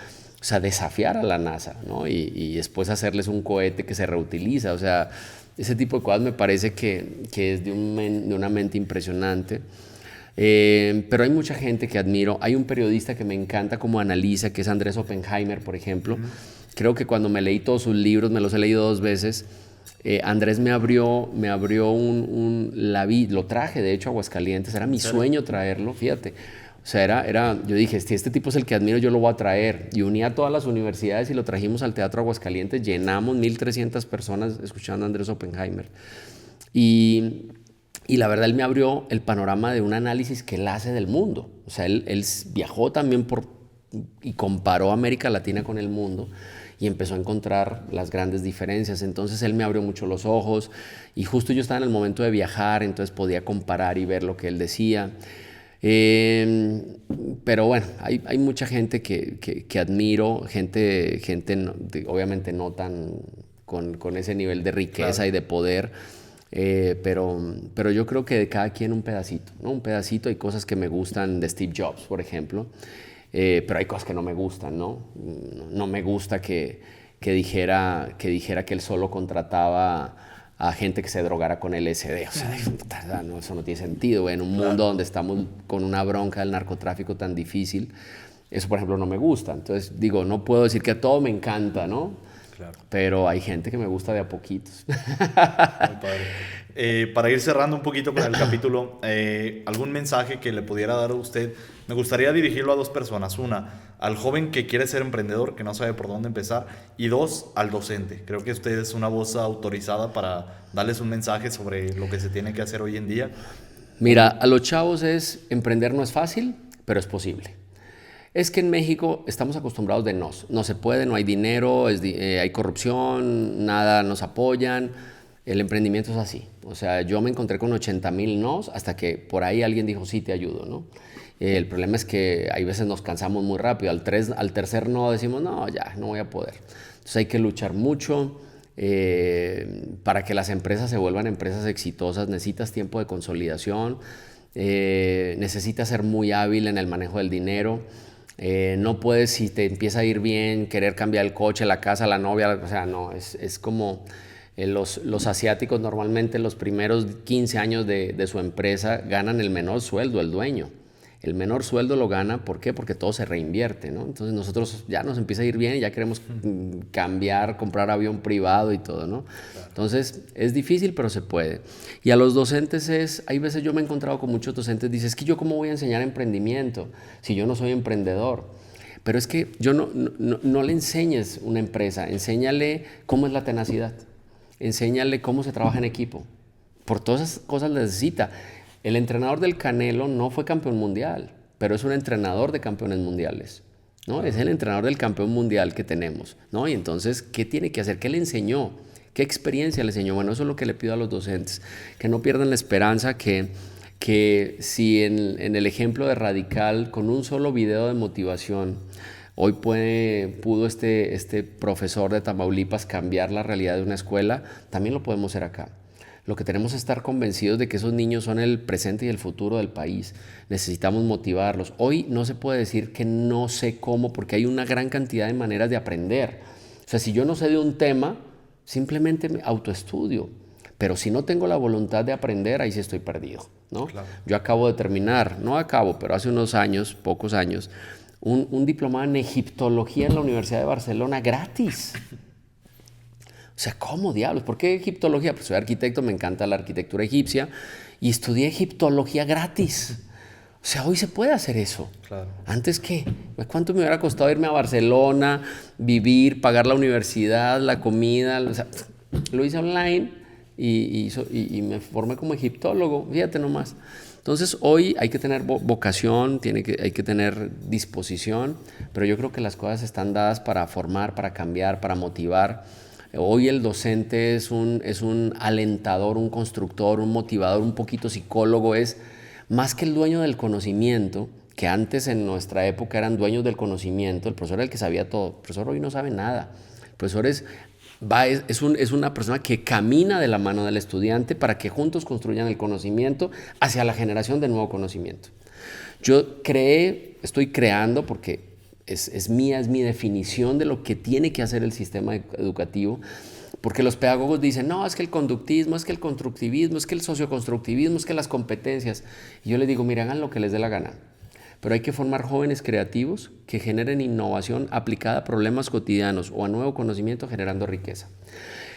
S2: O sea, desafiar a la NASA, ¿no? Y después hacerles un cohete que se reutiliza. O sea, ese tipo de cosas me parece que es de una mente impresionante. Pero hay mucha gente que admiro. Hay un periodista que me encanta como analiza, que es Andrés Oppenheimer, por ejemplo. Creo que cuando me leí todos sus libros, me los he leído 2 veces, Andrés me abrió lo traje de hecho a Aguascalientes. Era mi sueño traerlo, fíjate. O sea, yo dije, si este tipo es el que admiro, yo lo voy a traer. Y uní a todas las universidades y lo trajimos al Teatro Aguascalientes. Llenamos 1,300 personas escuchando a Andrés Oppenheimer. Y la verdad, él me abrió el panorama de un análisis que él hace del mundo. O sea, él viajó también y comparó América Latina con el mundo y empezó a encontrar las grandes diferencias. Entonces, él me abrió mucho los ojos y justo yo estaba en el momento de viajar, entonces podía comparar y ver lo que él decía. Pero bueno, hay mucha gente que admiro, gente obviamente no tan con ese nivel de riqueza, claro, y de poder. Pero yo creo que de cada quien un pedacito, ¿no? Un pedacito. Hay cosas que me gustan de Steve Jobs, por ejemplo, pero hay cosas que no me gustan, ¿no? No me gusta que dijera que él solo contrataba a gente que se drogara con LSD. O sea, no, eso no tiene sentido. En un mundo donde estamos con una bronca del narcotráfico tan difícil, eso, por ejemplo, no me gusta. Entonces, digo, no puedo decir que a todo me encanta, ¿no? Claro. Pero hay gente que me gusta de a poquitos. Muy
S1: padre. Para ir cerrando un poquito con el capítulo, ¿algún mensaje que le pudiera dar a usted? Me gustaría dirigirlo a 2 personas. Una, al joven que quiere ser emprendedor, que no sabe por dónde empezar. Y 2, al docente. Creo que usted es una voz autorizada para darles un mensaje sobre lo que se tiene que hacer hoy en día.
S2: Mira, a los chavos emprender no es fácil, pero es posible. Es que en México estamos acostumbrados no se puede, no hay dinero, hay corrupción, nada nos apoyan. El emprendimiento es así. O sea, yo me encontré con 80,000 nos hasta que por ahí alguien dijo, sí, te ayudo, ¿no? El problema es que hay veces nos cansamos muy rápido. Al tercer no decimos, no, ya, no voy a poder. Entonces hay que luchar mucho. Para que las empresas se vuelvan empresas exitosas necesitas tiempo de consolidación, necesitas ser muy hábil en el manejo del dinero. No puedes, si te empieza a ir bien, querer cambiar el coche, la casa, la novia, o sea, no, es como los asiáticos normalmente los primeros 15 años de su empresa ganan el menor sueldo, el dueño. El menor sueldo lo gana, ¿por qué? Porque todo se reinvierte, ¿no? Entonces nosotros ya nos empieza a ir bien y ya queremos cambiar, comprar avión privado y todo, ¿no? Claro. Entonces es difícil, pero se puede. Y a los docentes hay veces yo me he encontrado con muchos docentes, dices, es que yo cómo voy a enseñar emprendimiento si yo no soy emprendedor. Pero es que yo no le enseñes una empresa, enséñale cómo es la tenacidad, enséñale cómo se trabaja en equipo. Por todas esas cosas necesita. El entrenador del Canelo no fue campeón mundial, pero es un entrenador de campeones mundiales, ¿no? Es el entrenador del campeón mundial que tenemos, ¿no? Y entonces, ¿qué tiene que hacer? ¿Qué le enseñó? ¿Qué experiencia le enseñó? Bueno, eso es lo que le pido a los docentes, que no pierdan la esperanza, que si en el ejemplo de Radical, con un solo video de motivación, hoy pudo este profesor de Tamaulipas cambiar la realidad de una escuela, también lo podemos hacer acá. Lo que tenemos es estar convencidos de que esos niños son el presente y el futuro del país. Necesitamos motivarlos. Hoy no se puede decir que no sé cómo, porque hay una gran cantidad de maneras de aprender. O sea, si yo no sé de un tema, simplemente me autoestudio. Pero si no tengo la voluntad de aprender, ahí sí estoy perdido, ¿no? Claro. Yo acabo de terminar, pero hace unos años, pocos años, un diplomado en egiptología en la Universidad de Barcelona gratis. O sea, ¿cómo diablos? ¿Por qué egiptología? Pues soy arquitecto, me encanta la arquitectura egipcia y estudié egiptología gratis. O sea, hoy se puede hacer eso. Claro. ¿Antes qué? ¿Cuánto me hubiera costado irme a Barcelona, vivir, pagar la universidad, la comida? O sea, lo hice online y me formé como egiptólogo, fíjate nomás. Entonces, hoy hay que tener vocación, hay que tener disposición, pero yo creo que las cosas están dadas para formar, para cambiar, para motivar. Hoy el docente es un alentador, un constructor, un motivador, un poquito psicólogo, es más que el dueño del conocimiento, que antes en nuestra época eran dueños del conocimiento, el profesor era el que sabía todo, el profesor hoy no sabe nada, el profesor es una persona que camina de la mano del estudiante para que juntos construyan el conocimiento hacia la generación de nuevo conocimiento. Yo estoy creando porque es mi definición de lo que tiene que hacer el sistema educativo, porque los pedagogos dicen, no, es que el conductismo, es que el constructivismo, es que el socioconstructivismo, es que las competencias. Y yo les digo, mira, hagan lo que les dé la gana, pero hay que formar jóvenes creativos que generen innovación aplicada a problemas cotidianos o a nuevo conocimiento generando riqueza.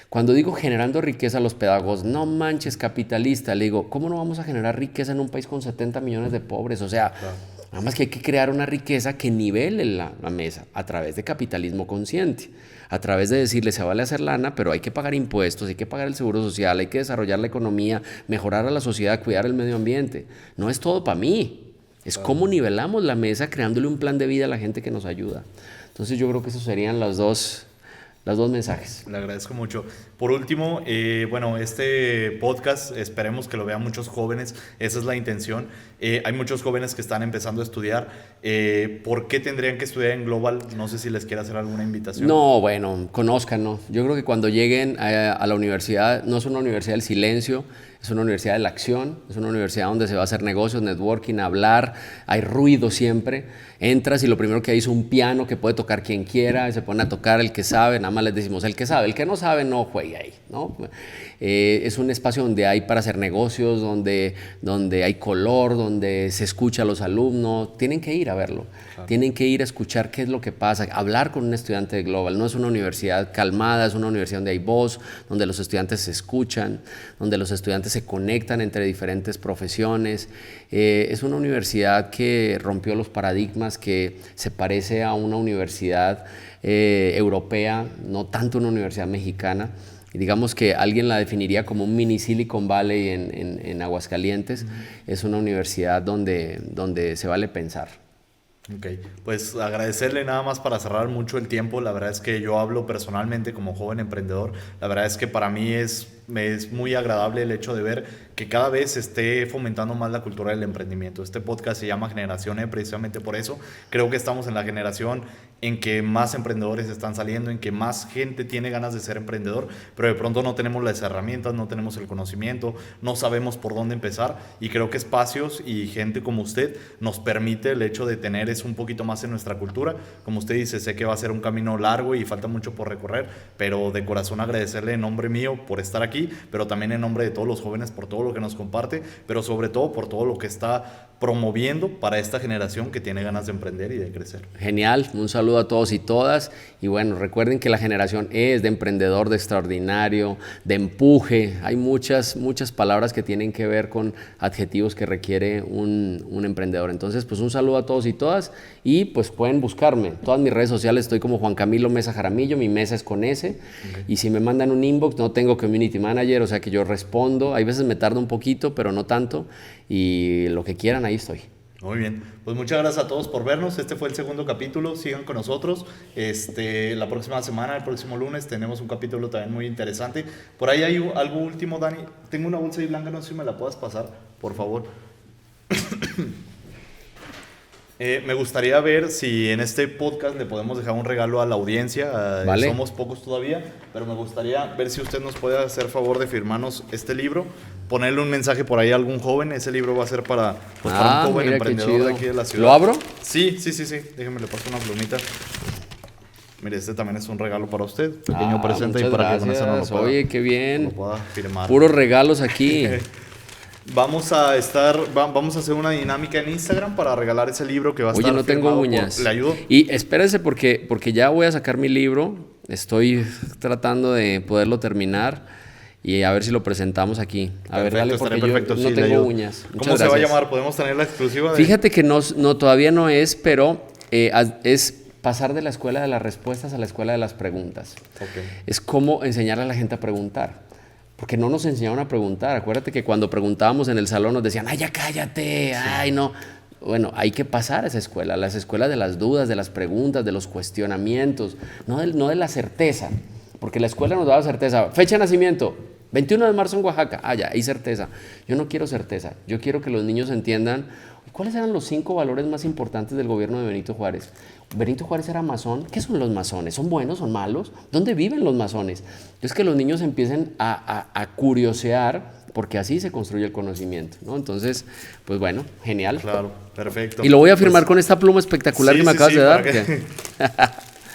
S2: Cuando digo generando riqueza, los pedagogos, no manches, capitalista, le digo, ¿cómo no vamos a generar riqueza en un país con 70 millones de pobres? O sea, claro. Nada más que hay que crear una riqueza que nivele la mesa a través de capitalismo consciente, a través de decirle se vale hacer lana, pero hay que pagar impuestos, hay que pagar el seguro social, hay que desarrollar la economía, mejorar a la sociedad, cuidar el medio ambiente. No es todo para mí, es cómo nivelamos la mesa creándole un plan de vida a la gente que nos ayuda. Entonces yo creo que esos serían los dos mensajes.
S1: Le agradezco mucho. Por último, bueno, este podcast esperemos que lo vean muchos jóvenes, esa es la intención. Hay muchos jóvenes que están empezando a estudiar. ¿Por qué tendrían que estudiar en Global? No sé si les quiere hacer alguna invitación.
S2: No, bueno, conózcanlo. Yo creo que cuando lleguen a la universidad, no es una universidad del silencio, es una universidad de la acción, es una universidad donde se va a hacer negocios, networking, hablar, hay ruido siempre. Entras y lo primero que hay es un piano que puede tocar quien quiera, y se pone a tocar el que sabe, nada más les decimos el que sabe, el que no sabe no juegue ahí, ¿no? Es un espacio donde hay para hacer negocios, donde hay color, donde se escucha a los alumnos, tienen que ir a verlo, claro. Tienen que ir a escuchar qué es lo que pasa, hablar con un estudiante de Global, no es una universidad calmada, es una universidad donde hay voz, donde los estudiantes se escuchan, donde los estudiantes se conectan entre diferentes profesiones, es una universidad que rompió los paradigmas, que se parece a una universidad europea, no tanto una universidad mexicana. Y digamos que alguien la definiría como un mini Silicon Valley en Aguascalientes. Es una universidad donde se vale pensar.
S1: Ok, pues agradecerle nada más para cerrar mucho el tiempo. La verdad es que yo hablo personalmente como joven emprendedor. La verdad es que para mí me es muy agradable el hecho de ver que cada vez se esté fomentando más la cultura del emprendimiento. Este podcast se llama Generación E precisamente por eso. Creo que estamos en la generación en que más emprendedores están saliendo, en que más gente tiene ganas de ser emprendedor, pero de pronto no tenemos las herramientas, no tenemos el conocimiento, no sabemos por dónde empezar, y creo que espacios y gente como usted nos permite el hecho de tener eso un poquito más en nuestra cultura. Como usted dice, sé que va a ser un camino largo y falta mucho por recorrer, pero de corazón agradecerle en nombre mío por estar aquí, pero también en nombre de todos los jóvenes por todo lo que nos comparte, pero sobre todo por todo lo que está promoviendo para esta generación que tiene ganas de emprender y de crecer.
S2: Genial, un saludo a todos y todas. Y bueno, recuerden que la generación E es de emprendedor, de extraordinario, de empuje. Hay muchas palabras que tienen que ver con adjetivos que requiere un emprendedor. Entonces, pues un saludo a todos y todas, y pues pueden buscarme. En todas mis redes sociales estoy como Juan Camilo Mesa Jaramillo, mi mesa es con S. Okay. Y si me mandan un inbox, no tengo community manager, o sea que yo respondo. Hay veces me tarda un poquito, pero no tanto. Y lo que quieran, ahí estoy.
S1: Muy bien, pues muchas gracias a todos por vernos. Este fue el segundo capítulo, sigan con nosotros. La próxima semana, el próximo lunes, tenemos un capítulo también muy interesante. Por ahí hay algo último, Dani. Tengo una bolsa ahí blanca, no sé si me la puedas pasar, por favor. Me gustaría ver si en este podcast le podemos dejar un regalo a la audiencia.
S2: Vale.
S1: Somos pocos todavía, pero me gustaría ver si usted nos puede hacer favor de firmarnos este libro, ponerle un mensaje por ahí a algún joven. Ese libro va a ser para un joven emprendedor de aquí de la ciudad.
S2: ¿Lo abro?
S1: Sí. Déjeme le paso una plumita. Mire, este también es un regalo para usted. Pequeño presente, y para
S2: gracias.
S1: Que con eso no lo pueda,
S2: oye, qué bien.
S1: lo pueda firmar.
S2: Puros regalos aquí.
S1: Vamos a hacer una dinámica en Instagram para regalar ese libro que va a estar.
S2: Oye, no tengo uñas.
S1: ¿Le ayudo?
S2: Y espérese porque ya voy a sacar mi libro. Estoy tratando de poderlo terminar y a ver si lo presentamos aquí. A ver, dale, porque
S1: perfecto,
S2: yo no tengo uñas.
S1: ¿Cómo se va a llamar? ¿Podemos tener la exclusiva?
S2: Fíjate que no, todavía no es, pero es pasar de la escuela de las respuestas a la escuela de las preguntas.
S1: Okay.
S2: Es como enseñar a la gente a preguntar. Porque no nos enseñaron a preguntar. Acuérdate que cuando preguntábamos en el salón nos decían, ¡ay, ya cállate! Sí. ¡Ay, no! Bueno, hay que pasar a esa escuela, las escuelas de las dudas, de las preguntas, de los cuestionamientos, no de la certeza. Porque la escuela nos daba certeza. Fecha de nacimiento, 21 de marzo en Oaxaca. Ah, ya, hay certeza. Yo no quiero certeza. Yo quiero que los niños entiendan cuáles eran los 5 valores más importantes del gobierno de Benito Juárez. Benito Juárez era masón. ¿Qué son los masones? ¿Son buenos? ¿Son malos? ¿Dónde viven los masones? Es que los niños empiecen a curiosear, porque así se construye el conocimiento, ¿no? Entonces, pues bueno, genial.
S1: Claro, perfecto.
S2: Y lo voy a firmar con esta pluma espectacular que me acabas de dar.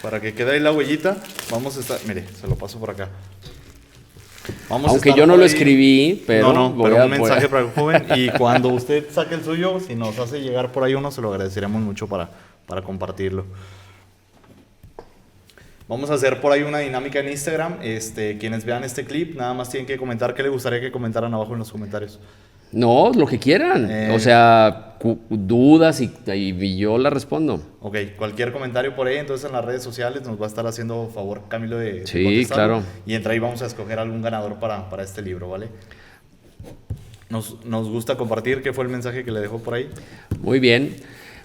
S1: Para que quede ahí la huellita, vamos a estar... Mire, se lo paso por acá.
S2: Aunque yo no lo escribí, pero...
S1: pero un mensaje para el joven. Y cuando usted saque el suyo, si nos hace llegar por ahí uno, se lo agradeceremos mucho para compartirlo. Vamos a hacer por ahí una dinámica en Instagram. Quienes vean este clip, nada más tienen que comentar qué les gustaría que comentaran abajo en los comentarios.
S2: No, lo que quieran. O sea, dudas y yo la respondo.
S1: Ok, cualquier comentario por ahí, entonces en las redes sociales nos va a estar haciendo favor Camilo de
S2: sí, claro.
S1: Y entre ahí vamos a escoger algún ganador para este libro, ¿vale? Nos gusta compartir. ¿Qué fue el mensaje que le dejó por ahí? Muy bien.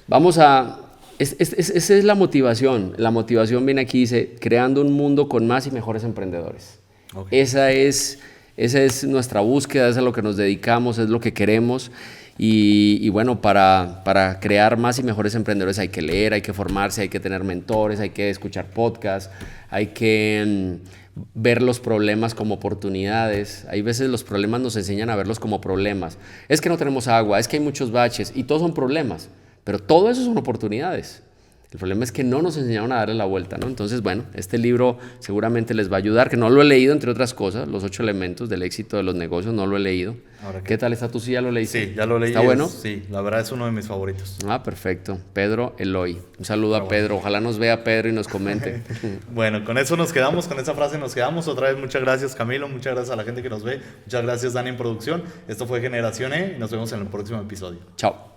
S2: Vamos a... Esa es la motivación. La motivación viene aquí, dice, creando un mundo con más y mejores emprendedores. Okay. Esa es nuestra búsqueda, es a lo que nos dedicamos, es lo que queremos. Y bueno, para crear más y mejores emprendedores hay que leer, hay que formarse, hay que tener mentores, hay que escuchar podcasts, hay que ver los problemas como oportunidades. Hay veces los problemas nos enseñan a verlos como problemas. Es que no tenemos agua, es que hay muchos baches y todos son problemas. Pero todo eso son oportunidades. El problema es que no nos enseñaron a darle la vuelta, ¿no? Entonces, bueno, este libro seguramente les va a ayudar, que no lo he leído, entre otras cosas, los 8 elementos del éxito de los negocios, no lo he leído. ¿Qué tal está tú? ¿Sí ya lo leíste?
S1: Sí, ya lo leí.
S2: ¿Está bueno?
S1: Sí, la verdad es uno de mis favoritos.
S2: Ah, perfecto. Pedro Eloy. Un saludo a Pedro. Ojalá nos vea Pedro y nos comente.
S1: Bueno, con eso nos quedamos, con esa frase nos quedamos. Otra vez, muchas gracias Camilo, muchas gracias a la gente que nos ve. Muchas gracias Dani en producción. Esto fue Generación E y nos vemos en el próximo episodio.
S2: Chao.